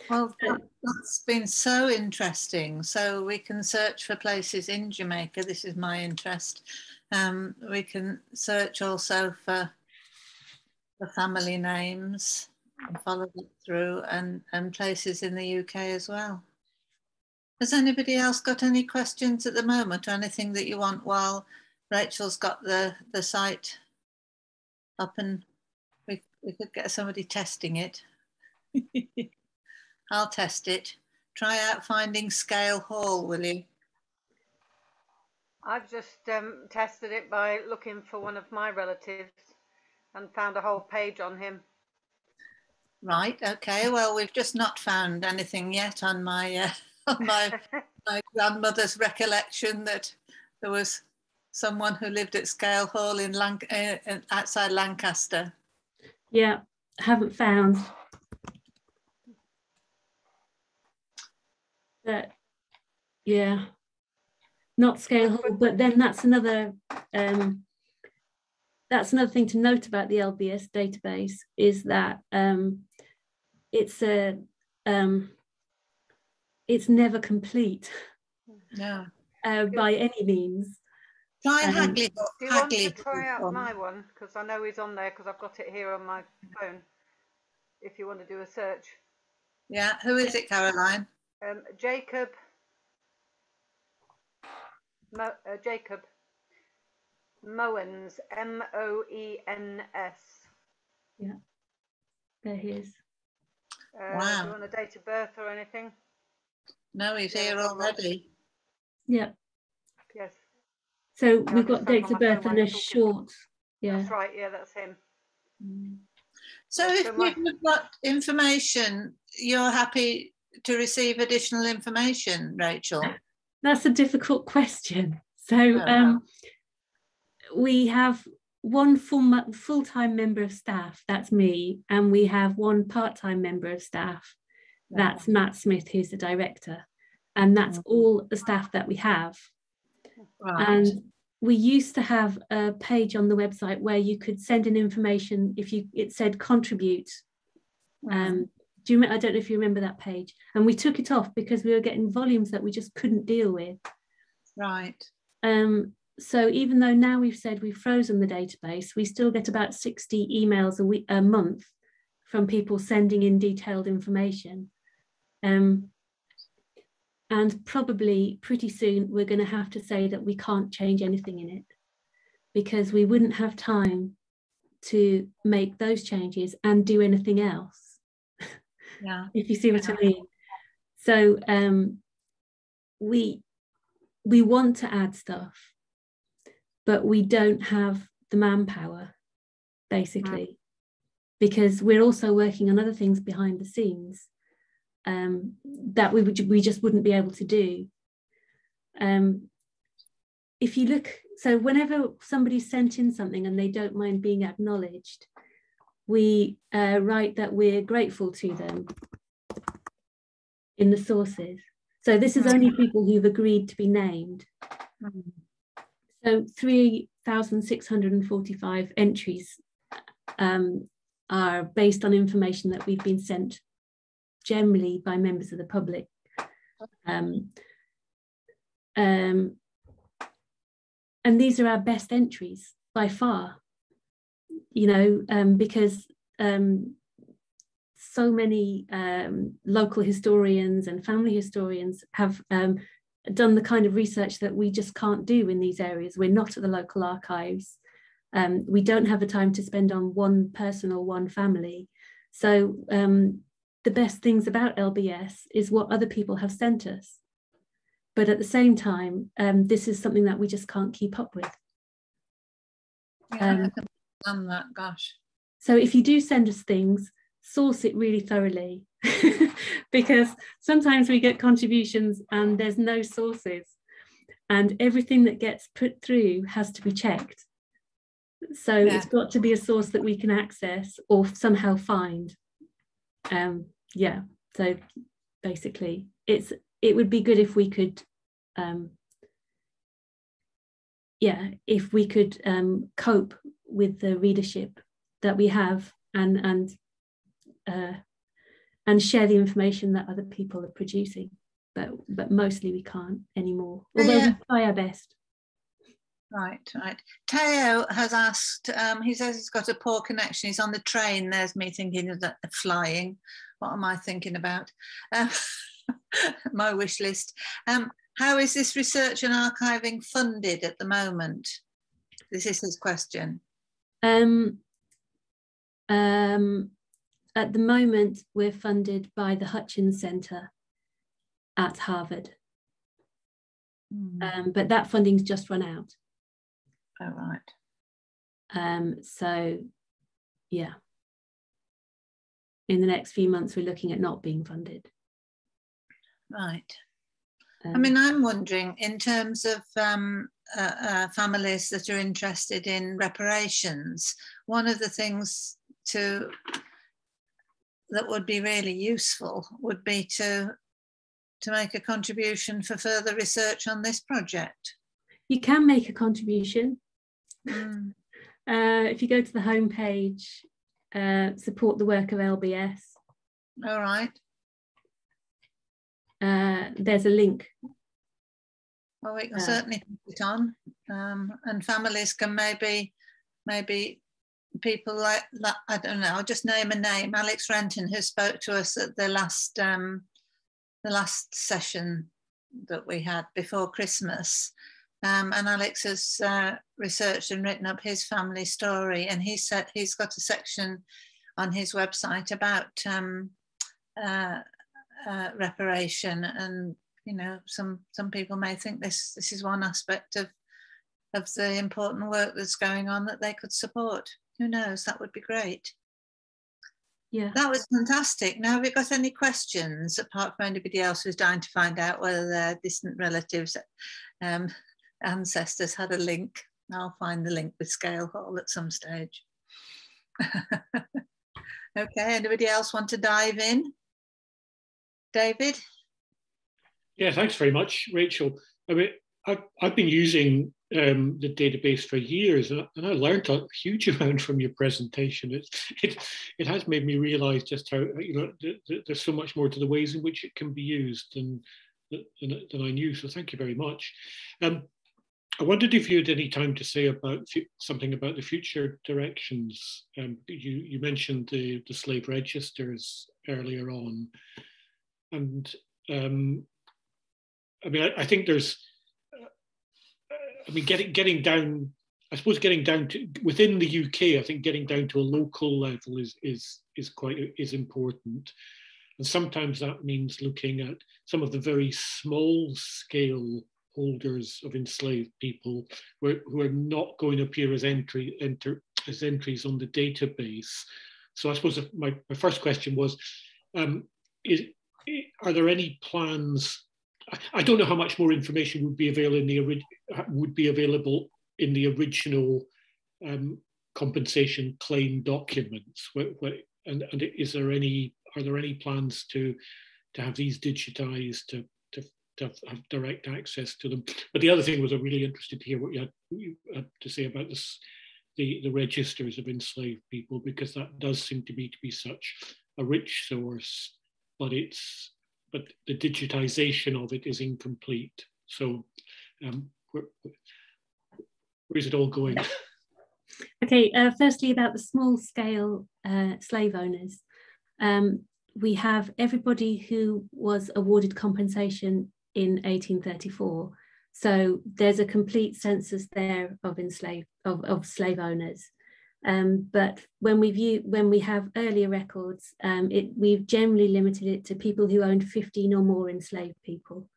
Well, that's been so interesting. So we can search for places in Jamaica. This is my interest. We can search also for family names and follow it through, and places in the UK as well. Has anybody else got any questions at the moment, or anything that you want while Rachel's got the site up and we could get somebody testing it? I'll test it. Try out finding Scale Hall, will you? I've just tested it by looking for one of my relatives and found a whole page on him. Right, okay. Well, we've just not found anything yet on my my grandmother's recollection that there was someone who lived at Scale Hall in outside Lancaster. Yeah, haven't found. But yeah, not Scale Hall, but then that's another thing to note about the Lbs database is that it's never complete. No. By any means. Try Hagley. Do you want to try out my one? Because I know he's on there because I've got it here on my phone. If you want to do a search. Yeah, who is it, Caroline? Jacob Moens, M-O-E-N-S. Yeah, there he is. Wow. Do you want a date of birth or anything? No, he's here already. Yeah. Yes. So we've got dates of birth and a short. Yeah. That's right. Yeah, that's him. So if you've got information, you're happy to receive additional information, Rachel? That's a difficult question. So we have one full-time member of staff, that's me, and we have one part-time member of staff, that's Matt Smith, who's the director, and that's all the staff that we have. Right. And we used to have a page on the website where you could send in information if it said contribute. I don't know if you remember that page, and we took it off because we were getting volumes that we just couldn't deal with. Right. So even though now we've said we've frozen the database, we still get about 60 emails a month from people sending in detailed information. And probably pretty soon we're going to have to say that we can't change anything in it, because we wouldn't have time to make those changes and do anything else. Yeah. If you see what I mean. So we want to add stuff, but we don't have the manpower, basically, because we're also working on other things behind the scenes that we just wouldn't be able to do. If you look, so whenever somebody sent in something and they don't mind being acknowledged, we write that we're grateful to them in the sources. So this is only people who've agreed to be named. So 3,645 entries are based on information that we've been sent generally by members of the public. And these are our best entries by far, you know, because so many local historians and family historians have done the kind of research that we just can't do in these areas. We're not at the local archives. We don't have the time to spend on one person or one family. So the best things about LBS is what other people have sent us. But at the same time, this is something that we just can't keep up with. Yeah, I can understand that, gosh. So if you do send us things, source it really thoroughly, because sometimes we get contributions and there's no sources, and everything that gets put through has to be checked. So it's got to be a source that we can access or somehow find. Yeah, so basically it would be good if we could if we could cope with the readership that we have and share the information that other people are producing, but mostly we can't anymore, although we try our best. Right. Teo has asked, he says he's got a poor connection, he's on the train, there's me thinking of flying. What am I thinking about? My wish list. How is this research and archiving funded at the moment? This is his question. At the moment, we're funded by the Hutchins Centre at Harvard. But that funding's just run out. Oh, right. So, yeah. In the next few months, we're looking at not being funded. Right. I mean, I'm wondering, in terms of families that are interested in reparations, one of the things that would be really useful would be to make a contribution for further research on this project. You can make a contribution. If you go to the homepage, support the work of LBS. All right. There's a link. Well, we can certainly put it on, and families can maybe people like, I don't know, I'll just name a name, Alex Renton, who spoke to us at the last session that we had before Christmas. And Alex has researched and written up his family story, and he said he's got a section on his website about reparation, and you know, some people may think this is one aspect of the important work that's going on that they could support. Who knows? That would be great. Yeah, that was fantastic. Now, have you got any questions apart from anybody else who's dying to find out whether their distant relatives, ancestors had a link? I'll find the link with Scale Hall at some stage. Okay, anybody else want to dive in? David? Yeah, thanks very much, Rachel. I mean, I've been using the database for years, and I learned a huge amount from your presentation. It has made me realise just how, you know, there's so much more to the ways in which it can be used than I knew. So thank you very much. I wondered if you had any time to say about something about the future directions. You mentioned the slave registers earlier on, and I mean, I think there's, I mean, getting down, I suppose getting down to, within the UK, I think getting down to a local level is important. And sometimes that means looking at some of the very small scale holders of enslaved people who are not going to appear as entries on the database. So I suppose my first question was, are there any plans? I don't know how much more information would be available in the original compensation claim documents. And are there any plans to have these digitized to have direct access to them? But the other thing was, I'm really interested to hear what you had to say about this, the registers of enslaved people, because that does seem to be such a rich source, but the digitization of it is incomplete. So where's it all going? Okay, firstly about the small scale slave owners. We have everybody who was awarded compensation in 1834. So there's a complete census there of slave owners. But when we have earlier records, we've generally limited it to people who owned 15 or more enslaved people.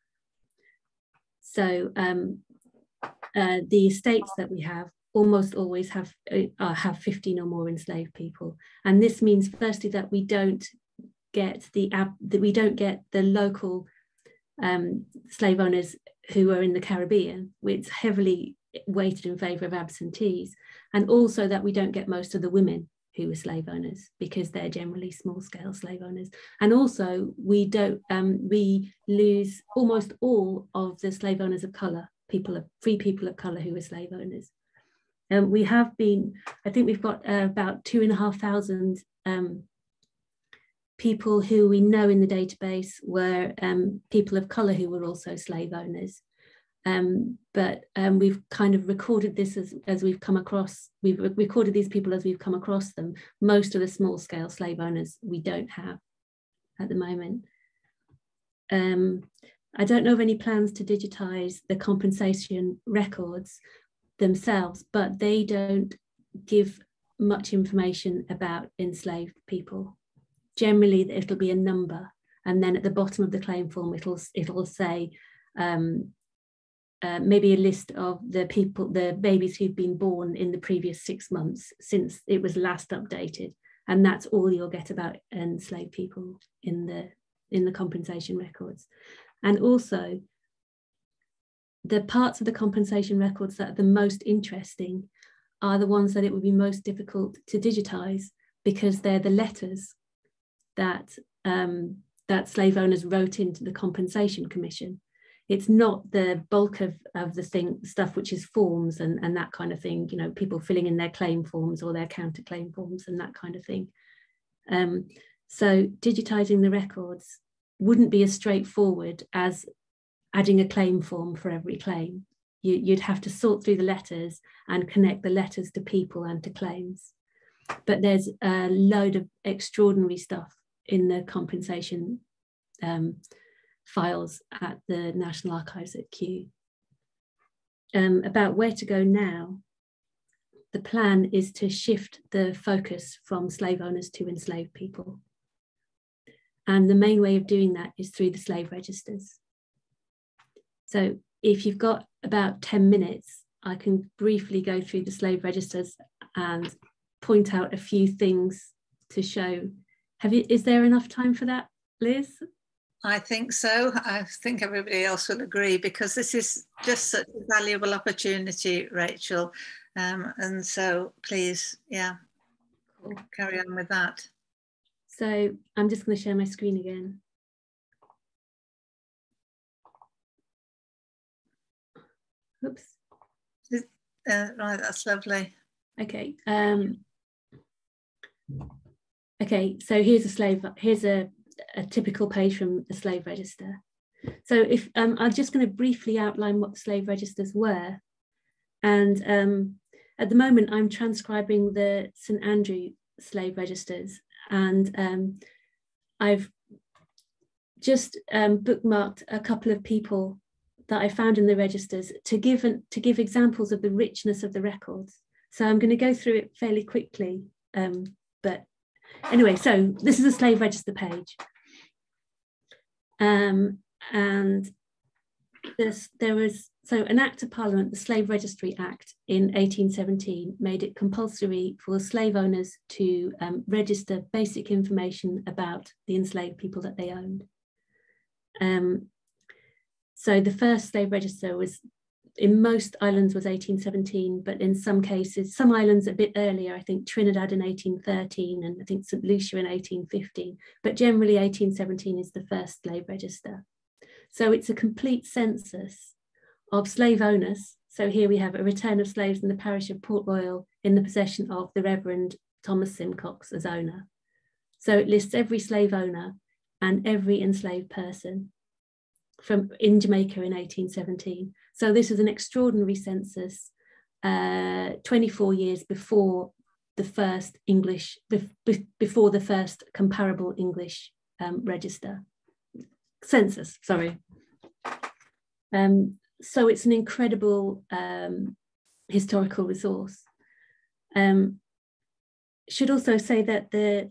So the estates that we have almost always have 15 or more enslaved people, and this means firstly that we don't get the local slave owners who are in the Caribbean, which heavily weighted in favour of absentees, and also that we don't get most of the women who were slave owners because they're generally small-scale slave owners, and also we lose almost all of the slave owners of colour, free people of colour who were slave owners. We have been, I think we've got about 2,500 people who we know in the database were people of colour who were also slave owners. But we've kind of recorded this as we've come across, we've recorded these people as we've come across them. Most of the small scale slave owners we don't have at the moment. I don't know of any plans to digitise the compensation records themselves, but they don't give much information about enslaved people. Generally, it'll be a number, and then at the bottom of the claim form, it'll say maybe a list of the babies who've been born in the previous 6 months since it was last updated, and that's all you'll get about enslaved people in the compensation records. And also, the parts of the compensation records that are the most interesting are the ones that it would be most difficult to digitise, because they're the letters that slave owners wrote into the Compensation Commission. It's not the bulk of the stuff which is forms and that kind of thing, you know, people filling in their claim forms or their counterclaim forms and that kind of thing. So digitising the records wouldn't be as straightforward as adding a claim form for every claim. You'd have to sort through the letters and connect the letters to people and to claims. But there's a load of extraordinary stuff in the compensation files at the National Archives at Kew. About where to go now, the plan is to shift the focus from slave owners to enslaved people. And the main way of doing that is through the slave registers. So if you've got about 10 minutes, I can briefly go through the slave registers and point out a few things to show. Is there enough time for that, Liz? I think so. I think everybody else will agree, because this is just such a valuable opportunity, Rachel. And so please, yeah, carry on with that. So I'm just going to share my screen again. Oops. Right, that's lovely. Okay. Okay, so here's a typical page from the Slave Register. So if I'm just going to briefly outline what the slave registers were. And at the moment, I'm transcribing the St Andrew slave registers, and I've just bookmarked a couple of people that I found in the registers to give examples of the richness of the records. So I'm going to go through it fairly quickly. But anyway, so this is a slave register page. And there was an Act of Parliament, the Slave Registry Act in 1817, made it compulsory for slave owners to register basic information about the enslaved people that they owned. So the first slave register was, in most islands, was 1817, but in some cases, some islands a bit earlier, I think Trinidad in 1813, and I think St Lucia in 1815, but generally 1817 is the first slave register. So it's a complete census of slave owners. So here we have a return of slaves in the parish of Port Royal in the possession of the Reverend Thomas Simcox as owner. So it lists every slave owner and every enslaved person in Jamaica in 1817. So this is an extraordinary census, 24 years before the first English, before the first comparable English census, sorry. So it's an incredible historical resource. Should also say that the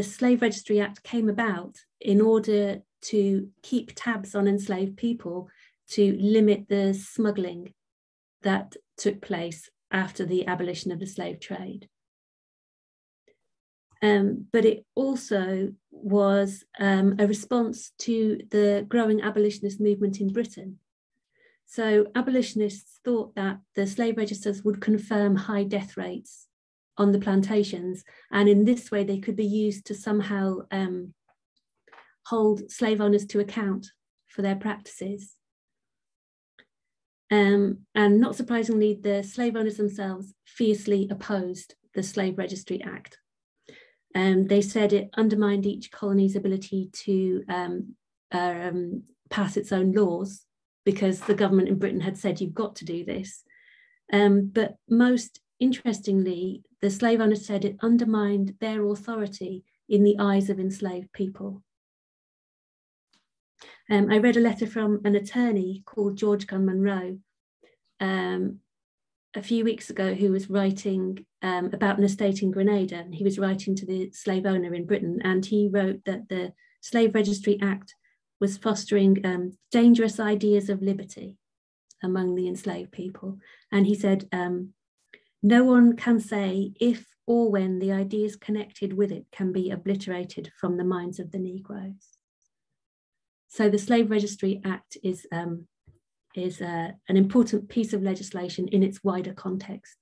Slave Registry Act came about in order to keep tabs on enslaved people, to limit the smuggling that took place after the abolition of the slave trade. But it also was a response to the growing abolitionist movement in Britain. So abolitionists thought that the slave registers would confirm high death rates on the plantations, and in this way they could be used to somehow hold slave owners to account for their practices. And not surprisingly, the slave owners themselves fiercely opposed the Slave Registry Act. They said it undermined each colony's ability to pass its own laws, because the government in Britain had said, you've got to do this. But most interestingly, the slave owners said it undermined their authority in the eyes of enslaved people. I read a letter from an attorney called George Gunn Munro a few weeks ago, who was writing about an estate in Grenada, and he was writing to the slave owner in Britain, and he wrote that the Slave Registry Act was fostering dangerous ideas of liberty among the enslaved people. And he said, no one can say if or when the ideas connected with it can be obliterated from the minds of the Negroes. So the Slave Registry Act is an important piece of legislation in its wider context.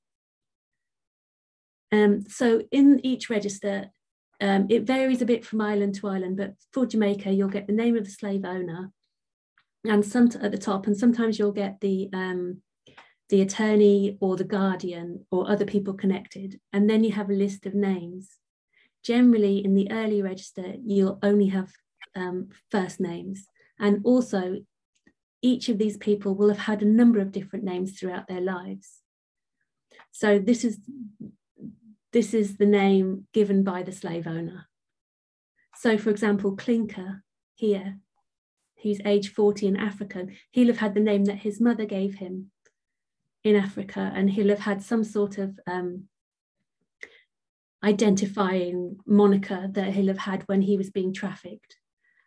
So in each register, it varies a bit from island to island, but for Jamaica, you'll get the name of the slave owner and at the top, and sometimes you'll get the attorney or the guardian or other people connected, and then you have a list of names. Generally, in the early register, you'll only have first names, and also each of these people will have had a number of different names throughout their lives. So this is the name given by the slave owner. So for example, Clinker here, who's age 40 in Africa, he'll have had the name that his mother gave him in Africa, and he'll have had some sort of identifying moniker that he'll have had when he was being trafficked.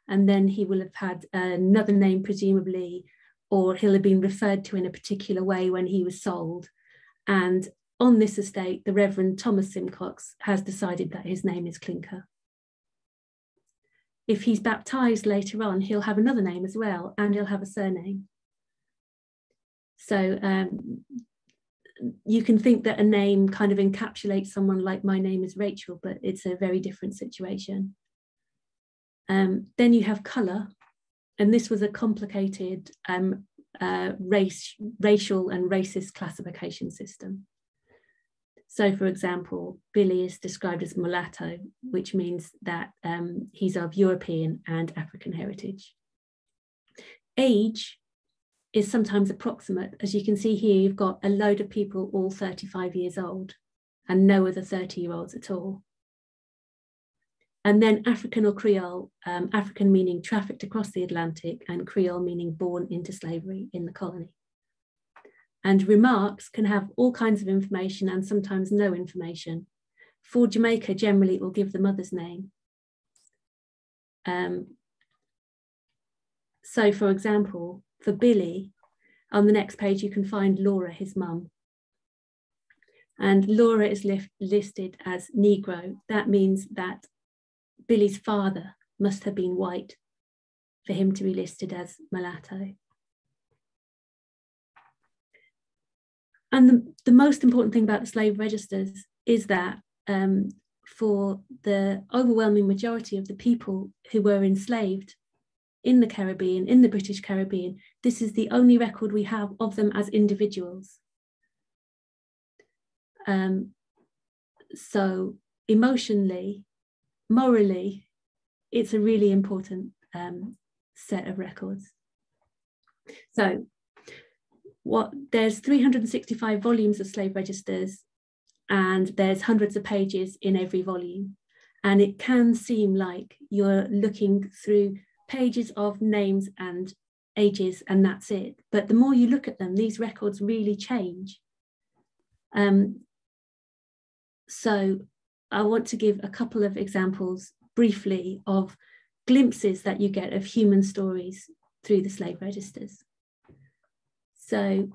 And then he will have had another name, presumably, or he'll have been referred to in a particular way when he was sold. And on this estate, the Reverend Thomas Simcox has decided that his name is Clinker. if he's baptized later on, he'll have another name as well, and he'll have a surname. So you can think that a name kind of encapsulates someone, like my name is Rachel, but it's a very different situation. Then you have colour, and this was a complicated racial and racist classification system. So, for example, Billy is described as mulatto, which means that he's of European and African heritage. Age is sometimes approximate. As you can see here, you've got a load of people all 35 years old and no other 30-year-olds at all. And then African or Creole, African meaning trafficked across the Atlantic, and Creole meaning born into slavery in the colony. And remarks can have all kinds of information and sometimes no information. For Jamaica, generally it will give the mother's name. So for example, for Billy, on the next page, you can find Laura, his mum. And Laura is listed as Negro. That means that Billy's father must have been white for him to be listed as mulatto. And the most important thing about the slave registers is that for the overwhelming majority of the people who were enslaved in the Caribbean, in the British Caribbean, this is the only record we have of them as individuals. So emotionally, morally, it's a really important set of records. So there's 365 volumes of slave registers, and there's hundreds of pages in every volume. And it can seem like you're looking through pages of names and ages and that's it. But the more you look at them, these records really change. So I want to give a couple of examples briefly of glimpses that you get of human stories through the slave registers. So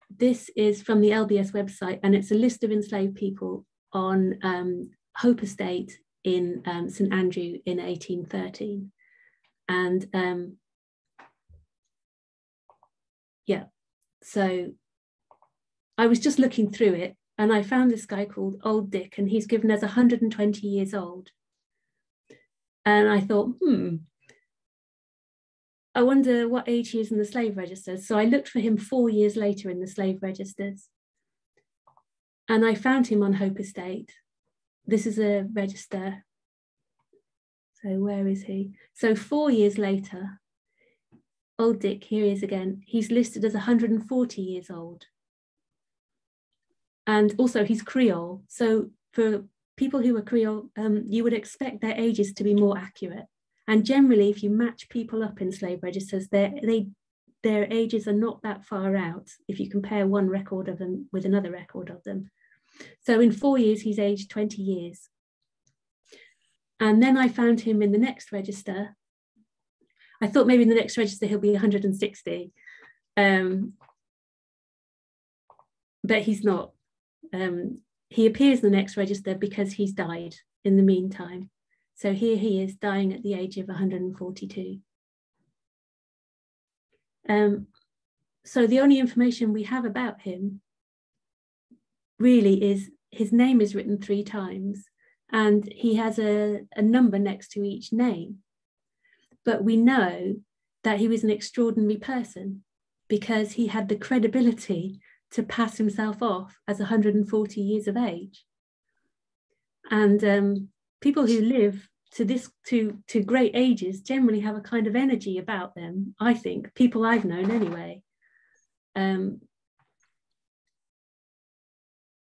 this is from the LBS website, and it's a list of enslaved people on Hope Estate in St Andrew in 1813. And yeah, so I was just looking through it, and I found this guy called Old Dick, and he's given as 120 years old. And I thought, I wonder what age he is in the slave registers. So I looked for him 4 years later in the slave registers. And I found him on Hope Estate. This is a register. So where is he? So 4 years later, Old Dick, here he is again. He's listed as 140 years old. And also he's Creole. So for people who are Creole, you would expect their ages to be more accurate. And generally, if you match people up in slave registers, their ages are not that far out if you compare one record of them with another record of them. So in 4 years, he's aged 20 years. And then I found him in the next register. I thought maybe in the next register he'll be 160, but he's not. He appears in the next register because he's died in the meantime. So here he is dying at the age of 142. So the only information we have about him really is his name is written 3 times, and he has a number next to each name. But we know that he was an extraordinary person because he had the credibility to pass himself off as 140 years of age. And people who live to great ages generally have a kind of energy about them, I think, people I've known anyway.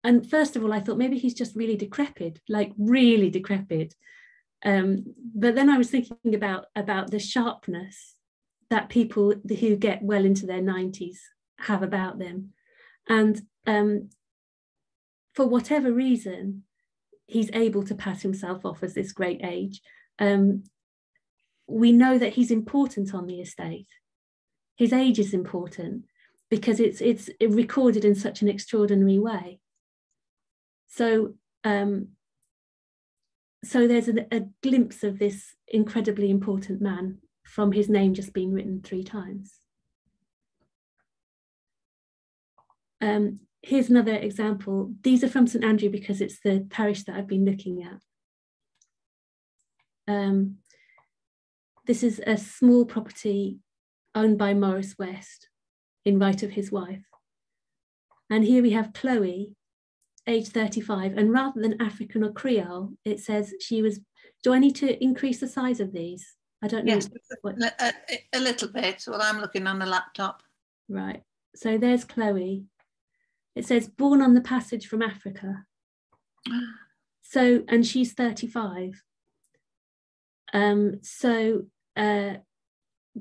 And first of all, I thought maybe he's just really decrepit, like really decrepit. But then I was thinking about the sharpness that people who get well into their 90s have about them. And for whatever reason, he's able to pass himself off as this great age. We know that he's important on the estate. His age is important because it's recorded in such an extraordinary way. So so there's a glimpse of this incredibly important man from his name just being written 3 times. Here's another example. These are from St Andrew because it's the parish that I've been looking at. This is a small property owned by Morris West in right of his wife. And here we have Chloe, age 35, and rather than African or Creole, it says she was, do I need to increase the size of these? I don't know. Yes, a little bit. Well, I'm looking on the laptop. Right, so there's Chloe. It says born on the passage from Africa. So, and she's 35.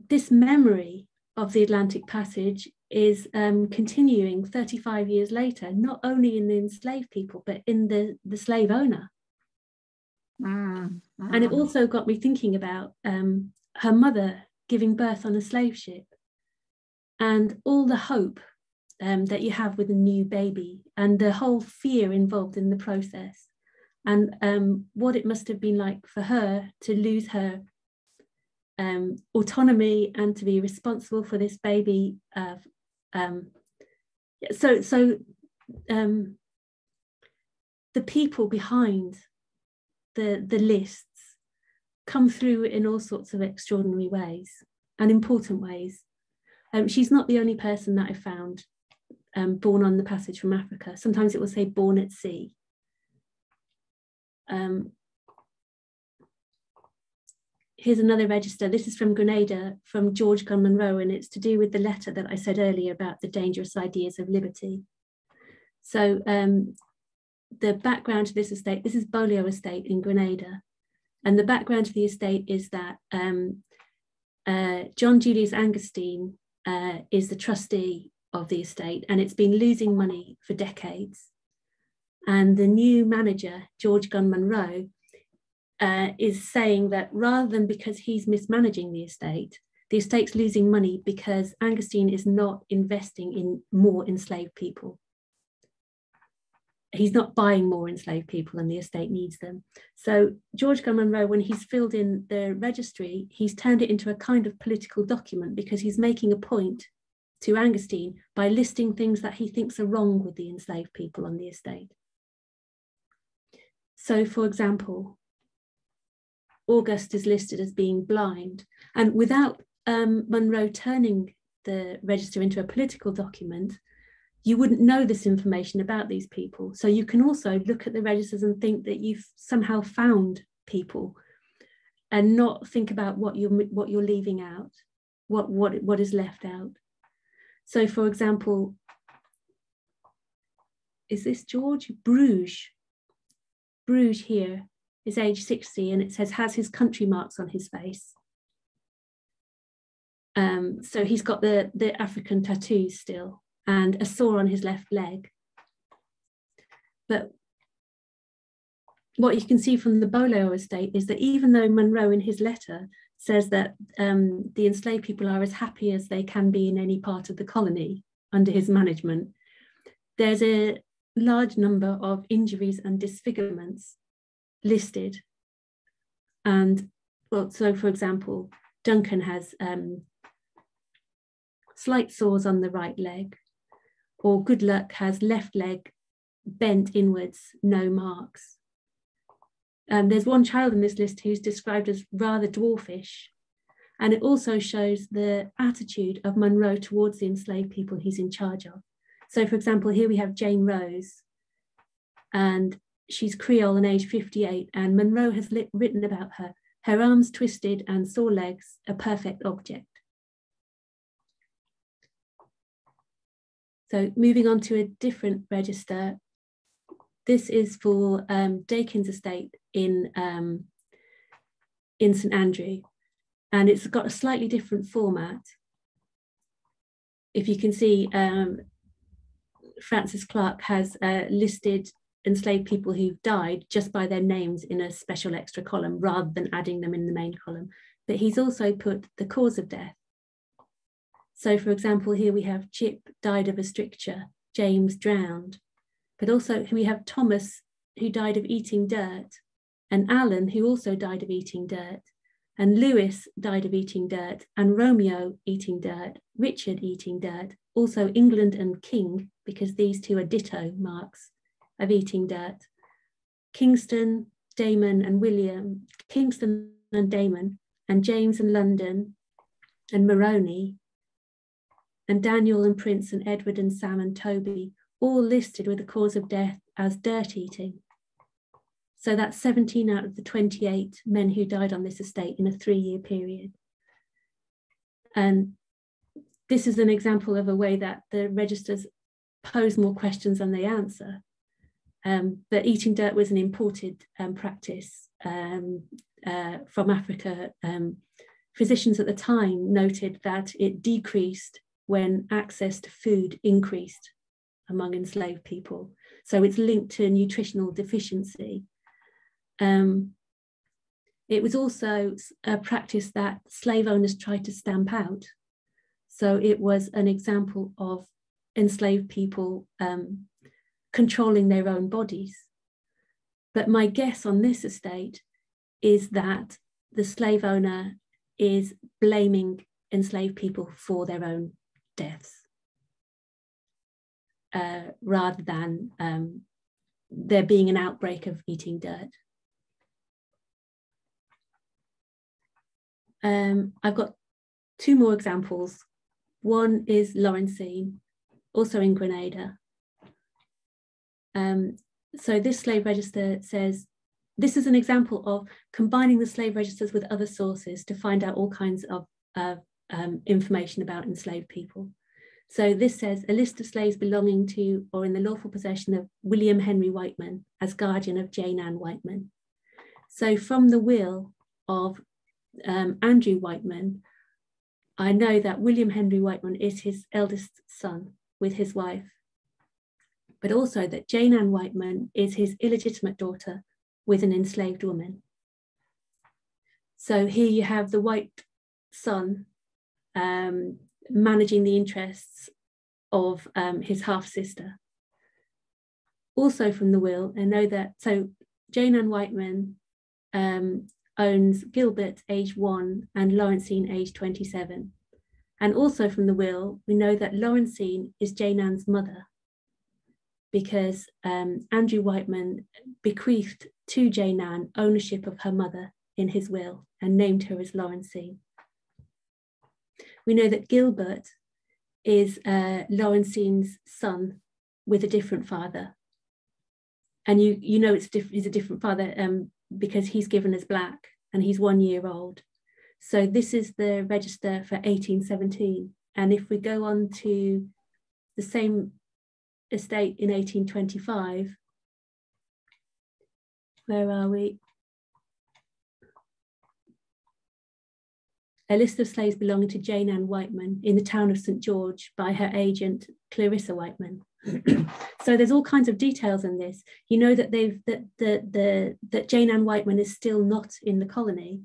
This memory of the Atlantic Passage is continuing 35 years later, not only in the enslaved people, but in the slave owner. And it also got me thinking about her mother giving birth on a slave ship and all the hope that you have with a new baby and the whole fear involved in the process, and what it must have been like for her to lose her autonomy and to be responsible for this baby. The people behind the lists come through in all sorts of extraordinary ways and important ways. She's not the only person that I found born on the passage from Africa. Sometimes it will say born at sea. Here's another register. This is from Grenada, from George Gunn Munro, and it's to do with the letter that I said earlier about the dangerous ideas of liberty. So the background to this estate, this is Bolio Estate in Grenada. And the background to the estate is that John Julius Angustine is the trustee of the estate, and it's been losing money for decades. And the new manager, George Gunn Munro, is saying that rather than because he's mismanaging the estate's losing money because Angustine is not investing in more enslaved people. He's not buying more enslaved people and the estate needs them. So George Gunn Munro, when he's filled in the registry, he's turned it into a kind of political document because he's making a point to Angustine by listing things that he thinks are wrong with the enslaved people on the estate. So for example, August is listed as being blind, and without Munro turning the register into a political document, you wouldn't know this information about these people. So you can also look at the registers and think that you've somehow found people and not think about what you're leaving out, what is left out. So for example, is this George? Bruges here is age 60, and it says has his country marks on his face. So he's got the African tattoos still and a sore on his left leg. But what you can see from the Bolio estate is that even though Munro in his letter says that the enslaved people are as happy as they can be in any part of the colony under his management, there's a large number of injuries and disfigurements listed. And well, so for example, Duncan has slight sores on the right leg, or Good Luck has left leg bent inwards, no marks. There's one child in this list who's described as rather dwarfish, and it also shows the attitude of Munro towards the enslaved people he's in charge of. So for example, here we have Jane Rose, and she's Creole and age 58, and Munro has written about her arms twisted and sore legs, a perfect object. So moving on to a different register, this is for Dakin's estate in St Andrew, and it's got a slightly different format. If you can see, Francis Clark has listed enslaved people who've died just by their names in a special extra column rather than adding them in the main column. But he's also put the cause of death. So for example, here we have Chip died of a stricture, James drowned, but also we have Thomas who died of eating dirt, and Alan, who also died of eating dirt, and Lewis died of eating dirt, and Romeo eating dirt, Richard eating dirt, also England and King, because these two are ditto marks of eating dirt, Kingston, Damon and William, Kingston and Damon, and James and London, and Moroni, and Daniel and Prince, and Edward and Sam and Toby, all listed with the cause of death as dirt eating. So that's 17 out of the 28 men who died on this estate in a 3-year period. And this is an example of a way that the registers pose more questions than they answer. But eating dirt was an imported practice from Africa. Physicians at the time noted that it decreased when access to food increased among enslaved people. So it's linked to nutritional deficiency. It was also a practice that slave owners tried to stamp out. So it was an example of enslaved people controlling their own bodies. But my guess on this estate is that the slave owner is blaming enslaved people for their own deaths, rather than there being an outbreak of eating dirt. I've got 2 more examples. One is Lawrencine, also in Grenada. So this slave register says, this is an example of combining the slave registers with other sources to find out all kinds of information about enslaved people. So this says, a list of slaves belonging to or in the lawful possession of William Henry Whiteman as guardian of Jane Ann Whiteman. So from the will of Andrew Whiteman, I know that William Henry Whiteman is his eldest son with his wife, but also that Jane Ann Whiteman is his illegitimate daughter with an enslaved woman. So here you have the White son managing the interests of his half-sister. Also from the will, I know that, so Jane Ann Whiteman owns Gilbert, age 1, and Lawrencine, age 27. And also from the will, we know that Lawrencine is Jane Ann's mother, because Andrew Whiteman bequeathed to Jane Ann ownership of her mother in his will and named her as Lawrencine. We know that Gilbert is Lawrencine's son with a different father. And you know he's a different father because he's given as black and he's 1 year old. So this is the register for 1817. And if we go on to the same estate in 1825, where are we? A list of slaves belonging to Jane Ann Whiteman in the town of St. George by her agent, Clarissa Whiteman. So there's all kinds of details in this. You know that that Jane Ann Whiteman is still not in the colony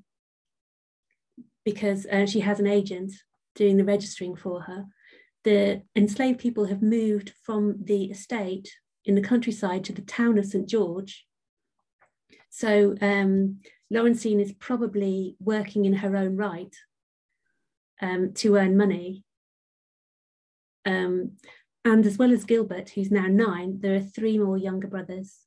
because she has an agent doing the registering for her. The enslaved people have moved from the estate in the countryside to the town of St. George. So Lawrencine is probably working in her own right to earn money. And as well as Gilbert, who's now 9, there are 3 more younger brothers.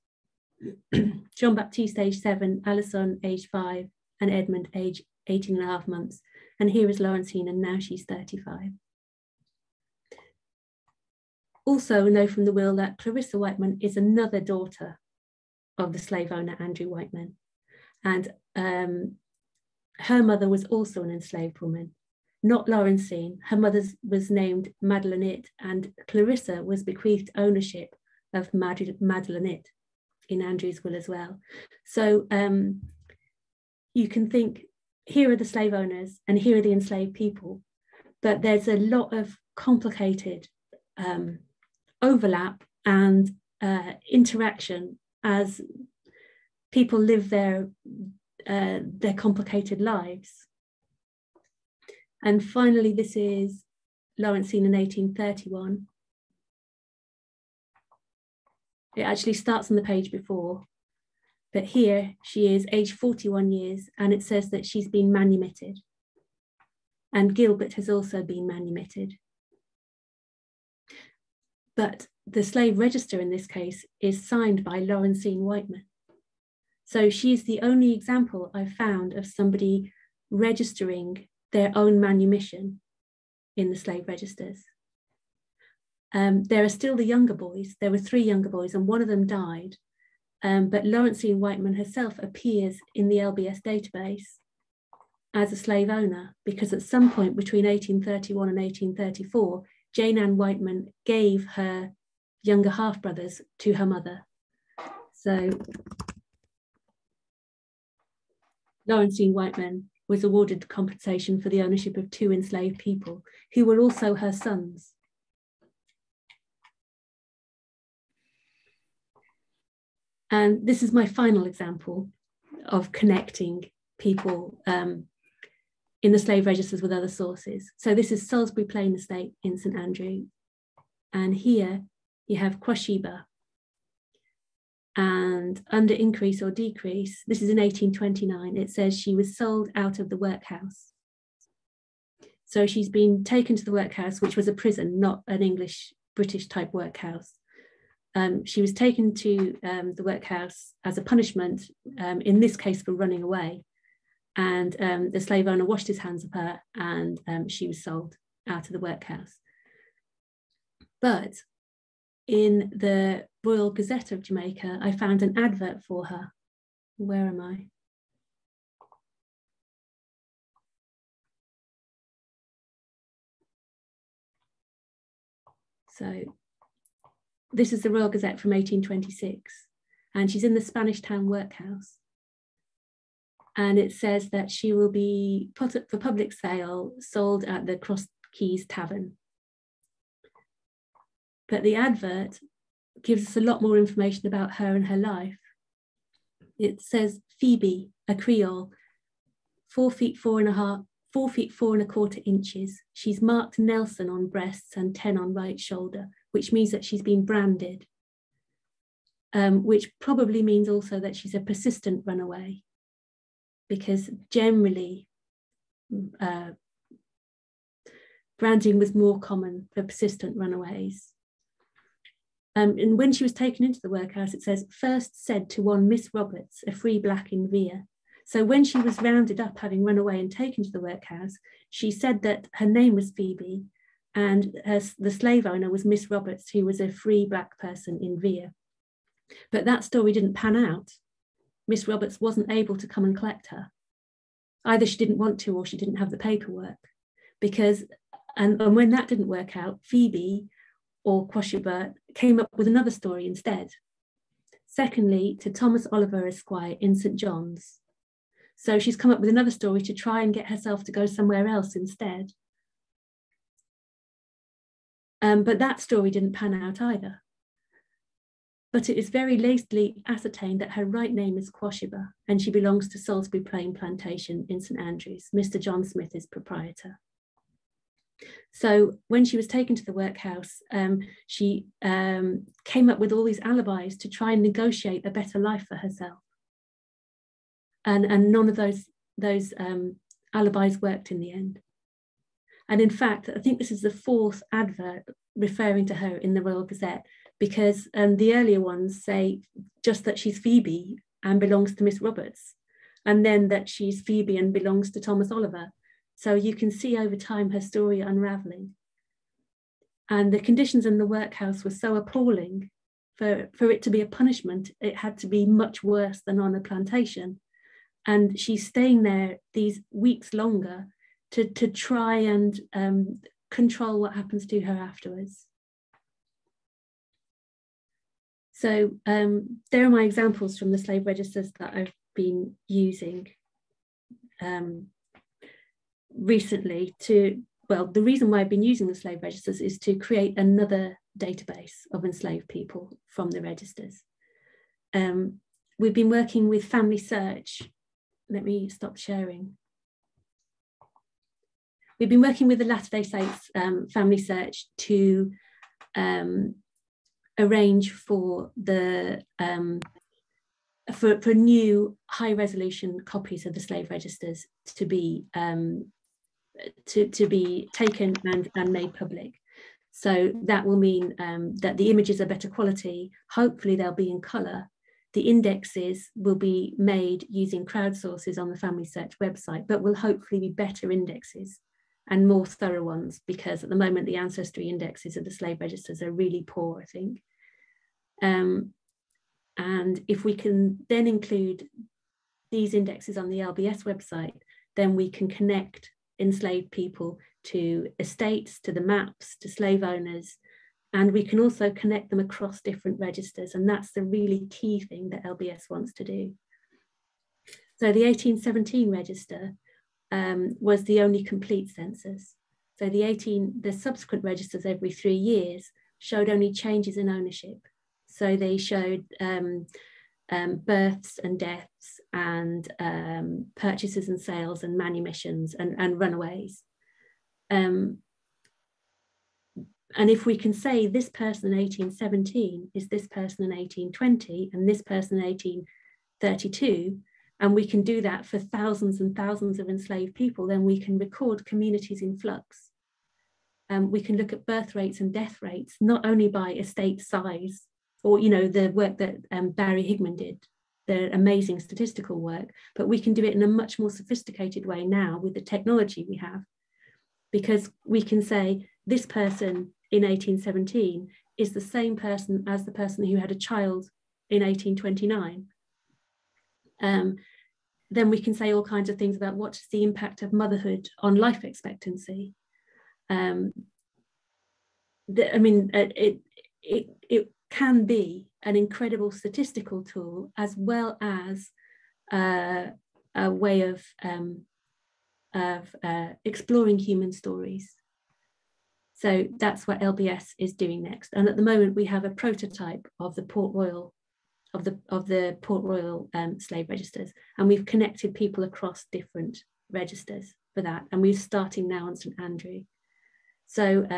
Jean-Baptiste, age 7, Alison, age 5, and Edmund, age 18.5 months. And here is Lawrencine, and now she's 35. Also, we know from the will that Clarissa Whiteman is another daughter of the slave owner, Andrew Whiteman. And her mother was also an enslaved woman, not Lawrencine. Her mother was named Madelinette, and Clarissa was bequeathed ownership of Madelinette in Andrew's will as well. So you can think, here are the slave owners and here are the enslaved people, but there's a lot of complicated overlap and interaction as people live their complicated lives. And finally, this is Lawrencine in 1831. It actually starts on the page before. But here she is aged 41 years, and it says that she's been manumitted. And Gilbert has also been manumitted. But the slave register in this case is signed by Clarissa Whiteman. So she's the only example I've found of somebody registering their own manumission in the slave registers. There are still the younger boys. There were 3 younger boys, and one of them died. But Clarissa Whiteman herself appears in the Lbs Database as a slave owner, because at some point between 1831 and 1834, Jane Ann Whiteman gave her younger half-brothers to her mother. So Clarissa Whiteman was awarded compensation for the ownership of 2 enslaved people who were also her sons. And this is my final example of connecting people in the slave registers with other sources. So this is Salisbury Plain Estate in St Andrew. And here you have Quashiba. And under increase or decrease, this is in 1829, it says she was sold out of the workhouse. So she's been taken to the workhouse, which was a prison, not an English British type workhouse. She was taken to the workhouse as a punishment, in this case for running away. And the slave owner washed his hands of her, and she was sold out of the workhouse. But in the Royal Gazette of Jamaica, I found an advert for her. Where am I? So this is the Royal Gazette from 1826, and she's in the Spanish Town workhouse. And it says that she will be put up for public sale, sold at the Cross Keys Tavern. But the advert gives us a lot more information about her and her life. It says Phoebe, a Creole, 4 feet 4.25 inches. She's marked Nelson on breasts and 10 on right shoulder, which means that she's been branded, which probably means also that she's a persistent runaway, because generally branding was more common for persistent runaways. And when she was taken into the workhouse, it says, first said to one Miss Roberts, a free black in Vere. So when she was rounded up, having run away and taken to the workhouse, she said that her name was Phoebe, and the slave owner was Miss Roberts, who was a free black person in Vere. But that story didn't pan out. Miss Roberts wasn't able to come and collect her. Either she didn't want to, or she didn't have the paperwork. Because, and when that didn't work out, Phoebe or Quashiba came up with another story instead. Secondly, to Thomas Oliver Esquire in St John's. So she's come up with another story to try and get herself to go somewhere else instead. But that story didn't pan out either. But it is very lately ascertained that her right name is Quashiba, and she belongs to Salisbury Plain Plantation in St Andrews. Mr John Smith is proprietor. So when she was taken to the workhouse, she came up with all these alibis to try and negotiate a better life for herself. And none of those alibis worked in the end. And in fact, I think this is the 4th advert referring to her in the Royal Gazette, because the earlier ones say just that she's Phoebe and belongs to Miss Roberts, and then that she's Phoebe and belongs to Thomas Oliver. So you can see over time her story unraveling. And the conditions in the workhouse were so appalling, for it to be a punishment, it had to be much worse than on a plantation. And she's staying there these weeks longer to try and control what happens to her afterwards. So there are my examples from the slave registers that I've been using recently the reason why I've been using the slave registers is to create another database of enslaved people from the registers. We've been working with Family Search. Let me stop sharing. We've been working with the Latter-day Saints Family Search to arrange for the for new high resolution copies of the slave registers to be taken and made public. So that will mean that the images are better quality. Hopefully they'll be in colour. The indexes will be made using crowdsources on the Family Search website, but will hopefully be better indexes and more thorough ones, because at the moment the ancestry indexes of the slave registers are really poor, I think. And if we can then include these indexes on the LBS website, then we can connect enslaved people to estates, to the maps, to slave owners, and we can also connect them across different registers. And that's the really key thing that LBS wants to do. So the 1817 register was the only complete census. So the subsequent registers every 3 years showed only changes in ownership. So they showed births and deaths and purchases and sales and manumissions and runaways. And if we can say this person in 1817 is this person in 1820 and this person in 1832, and we can do that for thousands and thousands of enslaved people, then we can record communities in flux. We can look at birth rates and death rates, not only by estate size, or the work that Barry Higman did, the amazing statistical work, but we can do it in a much more sophisticated way now with the technology we have, because we can say this person in 1817 is the same person as the person who had a child in 1829. Then we can say all kinds of things about what is the impact of motherhood on life expectancy. It can be an incredible statistical tool as well as a way of exploring human stories. So that's what LBS is doing next. And at the moment we have a prototype of the Port Royal slave registers, and we've connected people across different registers for that, and we're starting now on St Andrew. So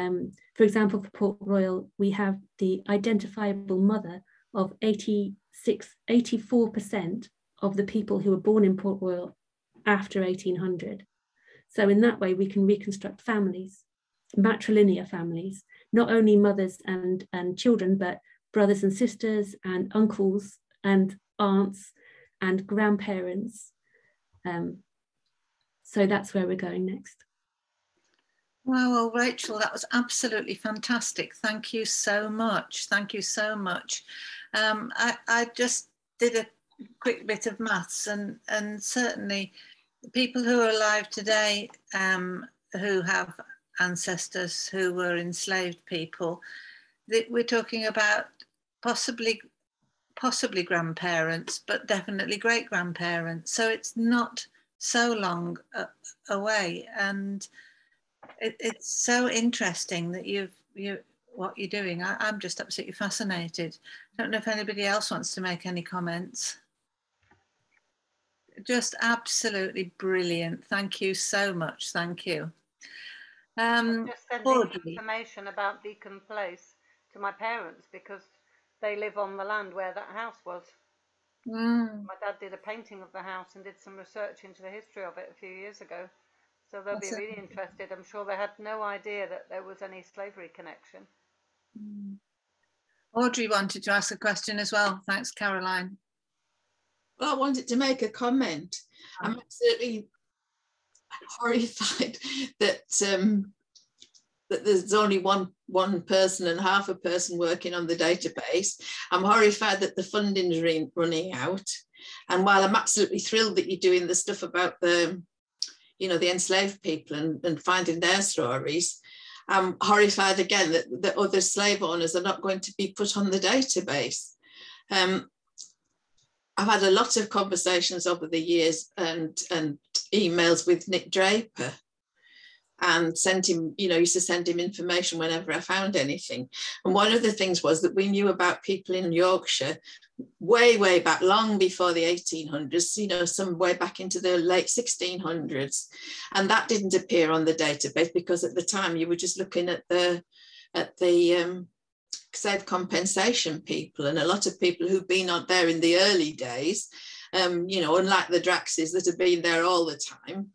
for example, for Port Royal, we have the identifiable mother of 84% of the people who were born in Port Royal after 1800. So in that way, we can reconstruct families, matrilinear families, not only mothers and children, but brothers and sisters and uncles and aunts and grandparents. So that's where we're going next. Wow, well, Rachel, that was absolutely fantastic. Thank you so much. Thank you so much. I just did a quick bit of maths, and certainly people who are alive today who have ancestors who were enslaved people, we're talking about possibly grandparents, but definitely great-grandparents. So it's not so long away, and it's so interesting that what you're doing. I'm just absolutely fascinated. I don't know if anybody else wants to make any comments. Just absolutely brilliant. Thank you so much. Thank you. Just sending information about Beacon Place to my parents because they live on the land where that house was. My dad did a painting of the house and did some research into the history of it a few years ago. So they'll be really interested. I'm sure they had no idea that there was any slavery connection. Audrey wanted to ask a question as well. Thanks, Caroline. Well, I wanted to make a comment. I'm absolutely horrified that that there's only one person and half a person working on the database. I'm horrified that the funding's running out. And while I'm absolutely thrilled that you're doing the stuff about the enslaved people and finding their stories, I'm horrified again that other slave owners are not going to be put on the database. I've had a lot of conversations over the years and emails with Nick Draper, and used to send him information whenever I found anything. And one of the things was that we knew about people in Yorkshire way, way back, long before the 1800s, some way back into the late 1600s. And that didn't appear on the database because at the time you were just looking at the slave compensation people, and a lot of people who've been out there in the early days, you know, unlike the Draxes that have been there all the time,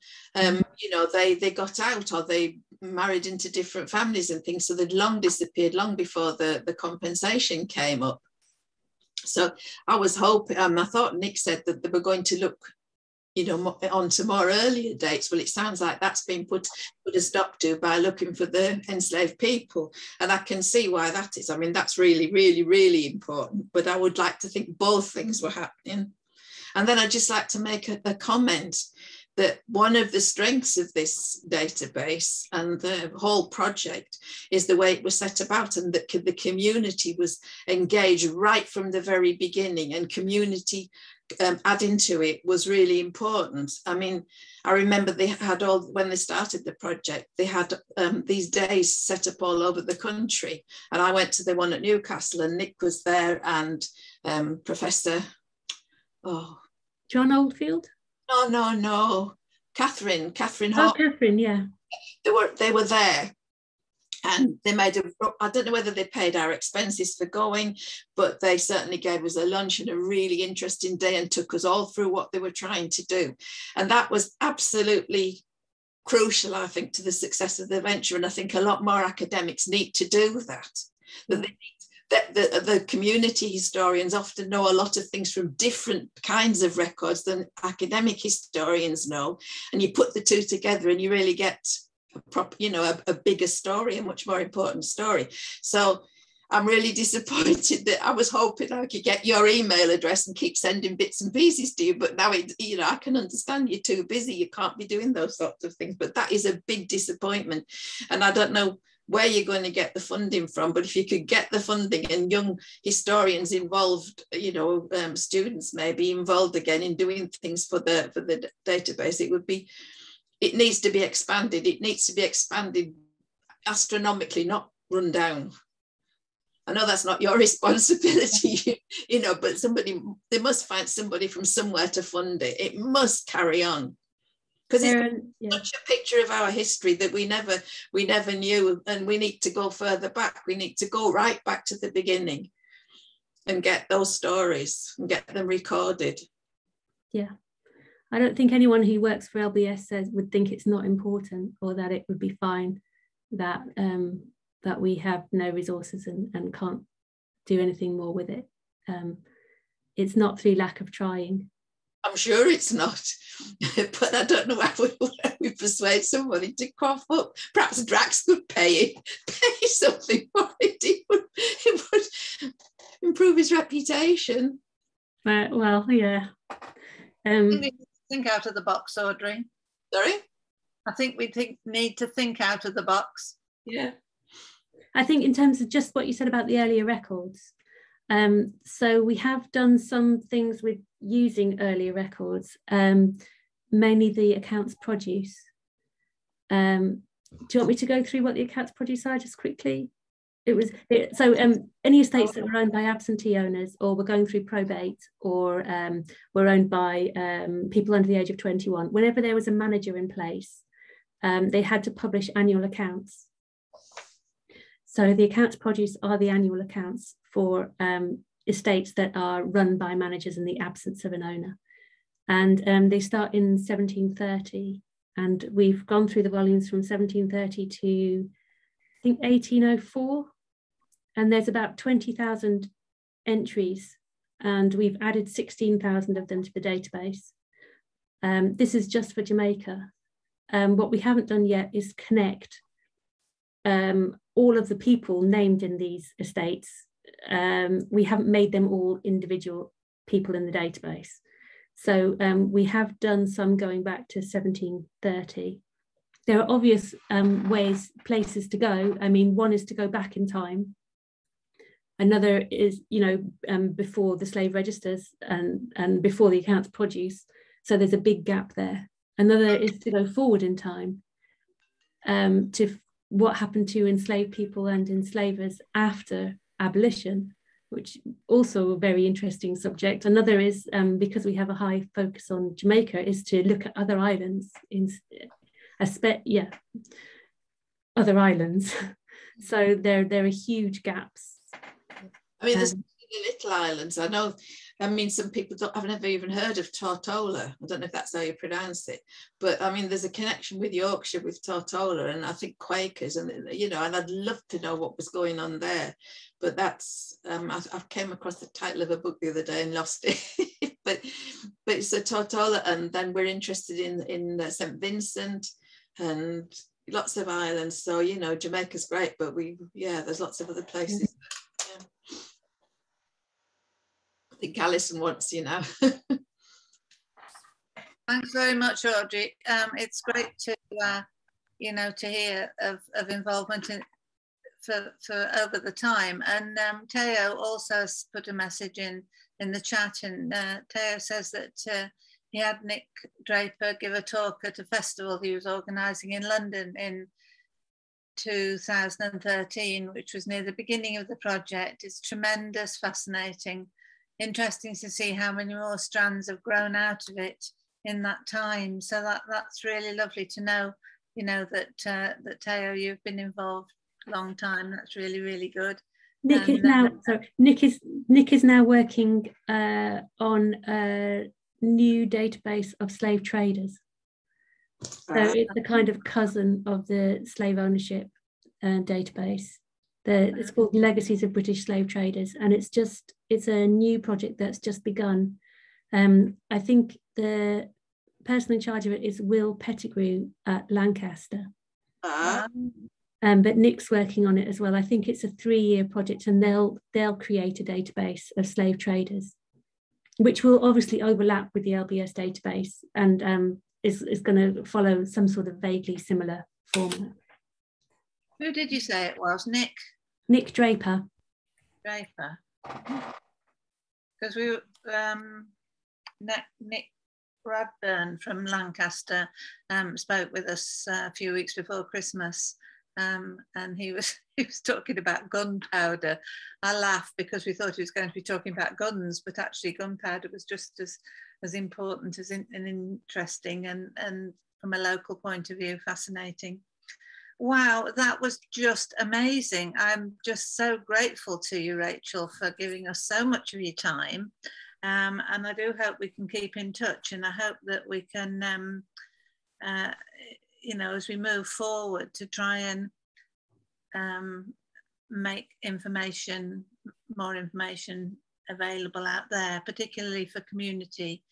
you know, they got out, or they married into different families and things, so they'd long disappeared long before the compensation came up. So I was hoping, I thought Nick said that they were going to look, you know, onto more earlier dates. Well, it sounds like that's been put a stop to by looking for the enslaved people, and I can see why that is. I mean, that's really, really, really important, but I would like to think both things were happening. And then I'd just like to make a comment that one of the strengths of this database and the whole project is the way it was set about, and that the community was engaged right from the very beginning, and community adding to it was really important. I mean, I remember they had when they started the project, they had these days set up all over the country, and I went to the one at Newcastle, and Nick was there, and Professor, John Oldfield? No, Catherine Hart. Oh, Catherine, yeah. They were there, and they made I don't know whether they paid our expenses for going, but they certainly gave us a lunch and a really interesting day, and took us all through what they were trying to do. And that was absolutely crucial, I think, to the success of the venture. And I think a lot more academics need to do that. The community historians often know a lot of things from different kinds of records than academic historians know. And you put the two together and you really get a bigger story, a much more important story. So I'm really disappointed that I was hoping I could get your email address and keep sending bits and pieces to you. But now, I can understand you're too busy. You can't be doing those sorts of things. But that is a big disappointment. And I don't know where you're going to get the funding from, but if you could get the funding and young historians involved, students maybe involved again in doing things for the database, it needs to be expanded. It needs to be expanded astronomically, not run down. I know that's not your responsibility, but they must find somebody from somewhere to fund it. It must carry on. Because it's such a picture of our history that we never knew, and we need to go further back. We need to go right back to the beginning and get those stories and get them recorded. Yeah, I don't think anyone who works for LBS would think it's not important, or that it would be fine that that we have no resources and can't do anything more with it. It's not through lack of trying. I'm sure it's not, but I don't know how we persuade somebody to cough up. Perhaps Drax could pay something for it. It would improve his reputation. Well, yeah. Think out of the box, Audrey. Sorry? I think we need to think out of the box. Yeah. I think in terms of just what you said about the earlier records, so we have done some things with using earlier records, mainly the accounts produce. Do you want me to go through what the accounts produce are just quickly? Any estates that were owned by absentee owners, or were going through probate, or were owned by people under the age of 21, whenever there was a manager in place, they had to publish annual accounts. So the accounts produce are the annual accounts for estates that are run by managers in the absence of an owner. And they start in 1730. And we've gone through the volumes from 1730 to, I think, 1804. And there's about 20,000 entries. And we've added 16,000 of them to the database. This is just for Jamaica. What we haven't done yet is connect all of the people named in these estates. We haven't made them all individual people in the database. So we have done some going back to 1730. There are obvious places to go. I mean, one is to go back in time. Another is, before the slave registers and before the accounts produce. So there's a big gap there. Another is to go forward in time to what happened to enslaved people and enslavers after abolition, which also a very interesting subject. Another is, because we have a high focus on Jamaica, is to look at other islands, other islands. So there are huge gaps I mean, there's little islands. I know, I mean, some people have never even heard of Tortola. I don't know if that's how you pronounce it, but I mean, there's a connection with Yorkshire with Tortola, and I think Quakers, and you know, and I'd love to know what was going on there. But that's, I came across the title of a book the other day and lost it. but it's a Tortola, and then we're interested in St. Vincent and lots of islands. So, you know, Jamaica's great, but there's lots of other places. I think Alison wants, you know. Thanks very much, Audrey. It's great to, you know, to hear of involvement for over the time. And Teo also put a message in the chat, and Teo says that he had Nick Draper give a talk at a festival he was organising in London in 2013, which was near the beginning of the project. It's tremendous, fascinating, interesting to see how many more strands have grown out of it in that time. So that's really lovely to know, you know, that Teo, you've been involved a long time. That's really, really good. Nick is now working on a new database of slave traders. So it's a kind of cousin of the slave ownership database. It's called Legacies of British Slave Traders, and it's a new project that's just begun. I think the person in charge of it is Will Pettigrew at Lancaster. But Nick's working on it as well. I think it's a 3-year project, and they'll create a database of slave traders, which will obviously overlap with the Lbs database, and is going to follow some sort of vaguely similar format. Who did you say it was? Nick? Nick Draper. Draper. Because we Nick Bradburn from Lancaster spoke with us a few weeks before Christmas, and he was talking about gunpowder. I laughed because we thought he was going to be talking about guns, but actually gunpowder was just as important as and interesting, and from a local point of view, fascinating. Wow, that was just amazing. I'm just so grateful to you, Rachel, for giving us so much of your time. And I do hope we can keep in touch, and I hope that we can, you know, as we move forward, to try and make more information available out there, particularly for community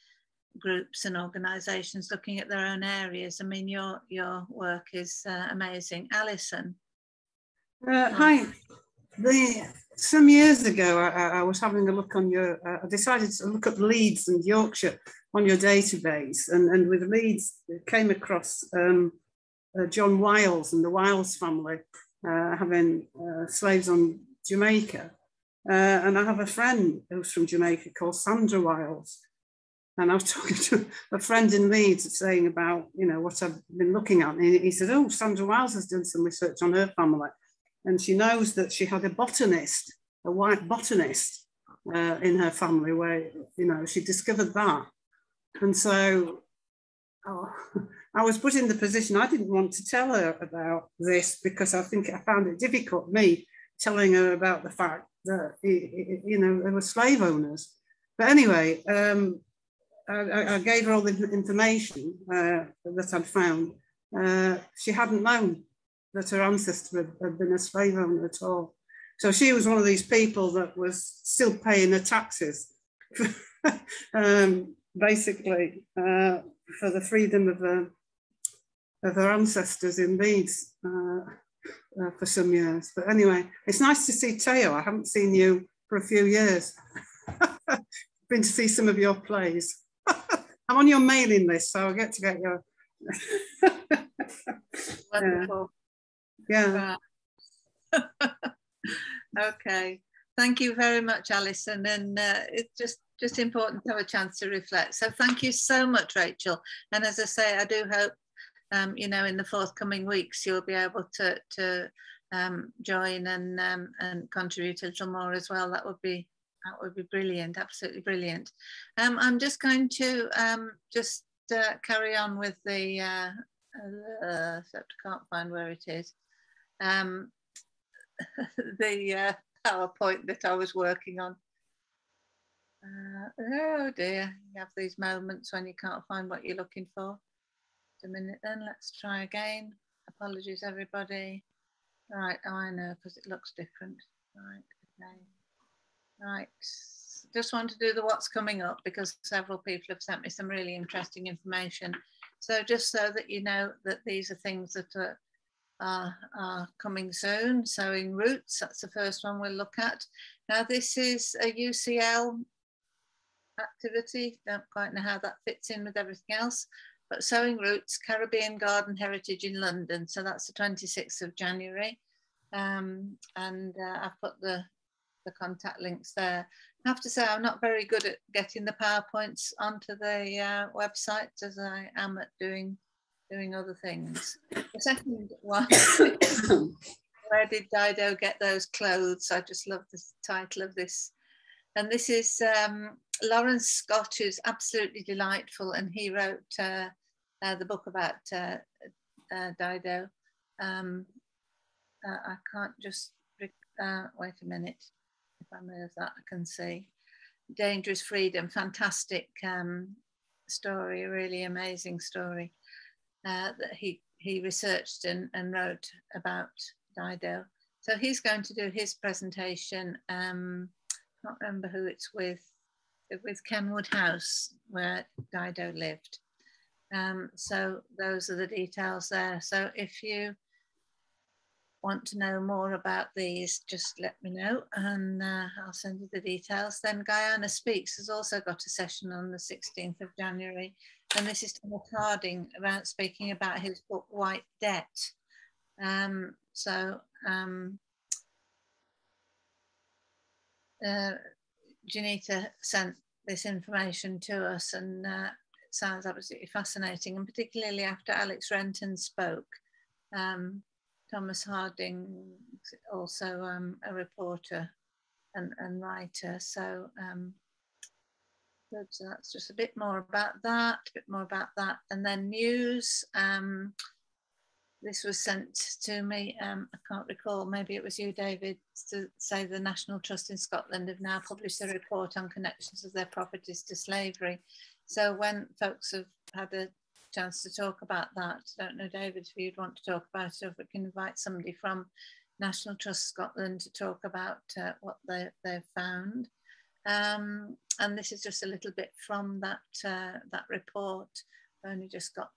groups and organisations looking at their own areas. I mean, your work is amazing. Alison. Hi. Some years ago, I was having a look on your, I decided to look at Leeds and Yorkshire on your database, and with Leeds, it came across John Wiles and the Wiles family having slaves on Jamaica. And I have a friend who's from Jamaica called Sandra Wiles. And I was talking to a friend in Leeds saying about, you know, what I've been looking at. And he said, oh, Sandra Wiles has done some research on her family. And she knows that she had a botanist, a white botanist in her family where, you know, she discovered that. And so I was put in the position, I didn't want to tell her about this because I think I found it difficult, me telling her about the fact that, you know, there were slave owners. But anyway, I gave her all the information that I'd found. She hadn't known that her ancestor had been a slave owner at all. So she was one of these people that was still paying her taxes, basically, for the freedom of her ancestors in Leeds for some years. But anyway, it's nice to see Teo. I haven't seen you for a few years. Been to see some of your plays. I'm on your mailing list, so I get to get your. Wonderful. Yeah. Okay. Thank you very much, Alison. And it's just important to have a chance to reflect. So thank you so much, Rachel. And as I say, I do hope, you know, in the forthcoming weeks, you'll be able to join and contribute a little more as well. That would be brilliant, absolutely brilliant. I'm just going to carry on with the, except I can't find where it is. The PowerPoint that I was working on. Oh dear, you have these moments when you can't find what you're looking for. Just a minute then, let's try again. Apologies everybody. Right, oh, I know, because it looks different. Right, okay. Right, just want to do the what's coming up because several people have sent me some really interesting information. So just so that you know that these are things that are coming soon. Sowing Roots, that's the first one we'll look at. Now this is a UCL activity, don't quite know how that fits in with everything else, but Sowing Roots, Caribbean Garden Heritage in London. So that's the 26th of January. And I've put the contact links there. I have to say I'm not very good at getting the PowerPoints onto the website as I am at doing other things. The second one, where did Dido get those clothes? I just love the title of this. And this is Lawrence Scott, who's absolutely delightful, and he wrote the book about Dido. I can't just, wait a minute, if I move that I can see. Dangerous Freedom, fantastic story, a really amazing story that he researched and wrote about Dido. So he's going to do his presentation, I can't remember who it's with Kenwood House, where Dido lived. So those are the details there. So if you want to know more about these, just let me know and I'll send you the details. Then Guyana Speaks has also got a session on the 16th of January, and this is Thomas Harding speaking about his book White Debt. Janita sent this information to us, and it sounds absolutely fascinating, and particularly after Alex Renton spoke. Thomas Harding, also a reporter and writer, so good. So that's just a bit more about that, and then news. This was sent to me, I can't recall, maybe it was you, David, to say the National Trust in Scotland have now published a report on connections of their properties to slavery. So when folks have had a chance to talk about that, I don't know, David, if you'd want to talk about it, or if we can invite somebody from National Trust Scotland to talk about what they've found. And this is just a little bit from that report. I only just got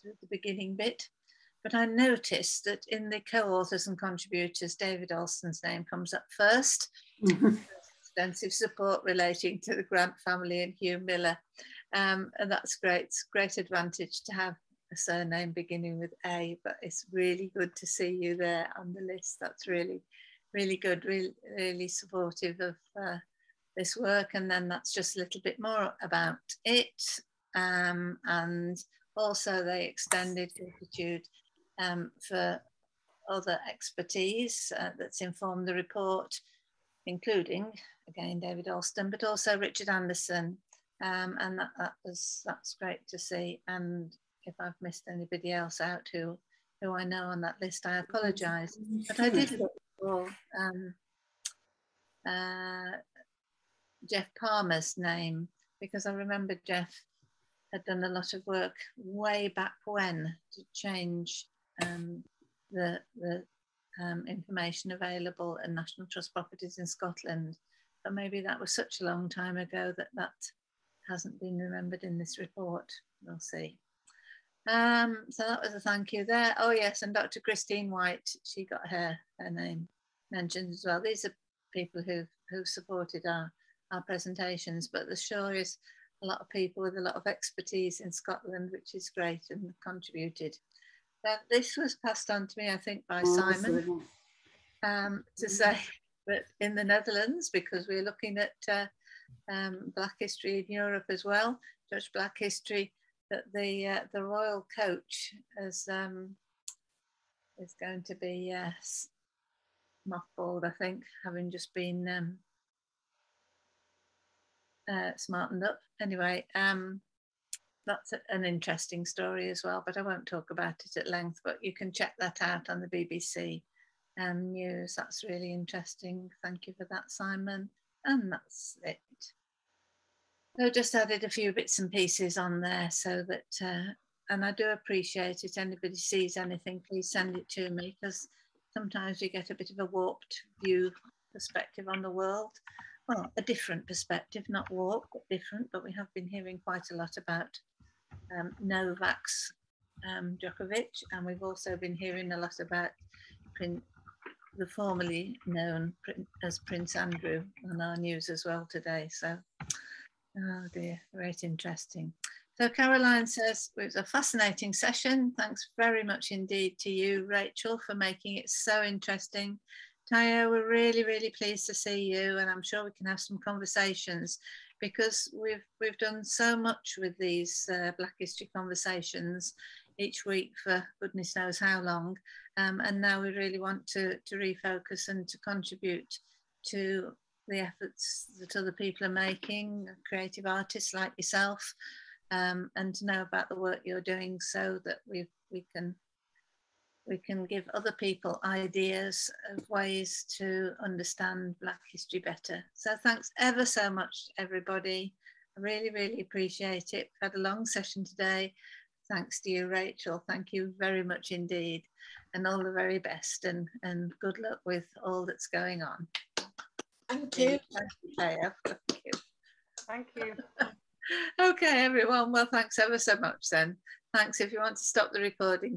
through the beginning bit. But I noticed that in the co-authors and contributors, David Alston's name comes up first. Extensive support relating to the Grant family and Hugh Miller. And that's great. It's a great advantage to have a surname beginning with A, but it's really good to see you there on the list. That's really, really good, really supportive of this work. And then that's just a little bit more about it. And also they extended gratitude for other expertise that's informed the report, including, again, David Alston, but also Richard Anderson. And that's great to see. And if I've missed anybody else out who I know on that list, I apologise. But I did look for Jeff Palmer's name, because I remember Jeff had done a lot of work way back when to change the information available in National Trust properties in Scotland. But maybe that was such a long time ago that hasn't been remembered in this report. We'll see. So that was a thank you there. Oh yes, and Dr. Christine White, she got her name mentioned as well. These are people who've supported our presentations, but there sure is a lot of people with a lot of expertise in Scotland, which is great, and contributed. This was passed on to me, I think, by Simon, to say that in the Netherlands, because we're looking at Black history in Europe as well, Dutch Black history, that the royal coach is going to be mothballed, I think, having just been smartened up. Anyway, that's an interesting story as well, but I won't talk about it at length, but you can check that out on the BBC news. That's really interesting. Thank you for that, Simon. And that's it. So just added a few bits and pieces on there so that, and I do appreciate it. Anybody sees anything, please send it to me, because sometimes you get a bit of a warped perspective on the world. Well, a different perspective, not warped, but different. But we have been hearing quite a lot about Novak's Djokovic, and we've also been hearing a lot about the formerly known as Prince Andrew on our news as well today. So, oh dear, very interesting. So Caroline says, it was a fascinating session. Thanks very much indeed to you, Rachel, for making it so interesting. Tayo, we're really, really pleased to see you, and I'm sure we can have some conversations, because we've done so much with these Black History conversations each week for goodness knows how long, and now we really want to refocus and to contribute to the efforts that other people are making, creative artists like yourself, and to know about the work you're doing, so that we can give other people ideas of ways to understand Black history better. So thanks ever so much, everybody. I really, really appreciate it. We've had a long session today. Thanks to you, Rachel. Thank you very much indeed. And all the very best, and good luck with all that's going on. Thank you. Thank you, Taya. Thank you. Thank you. Okay, everyone. Well, thanks ever so much then. Thanks. If you want to stop the recording,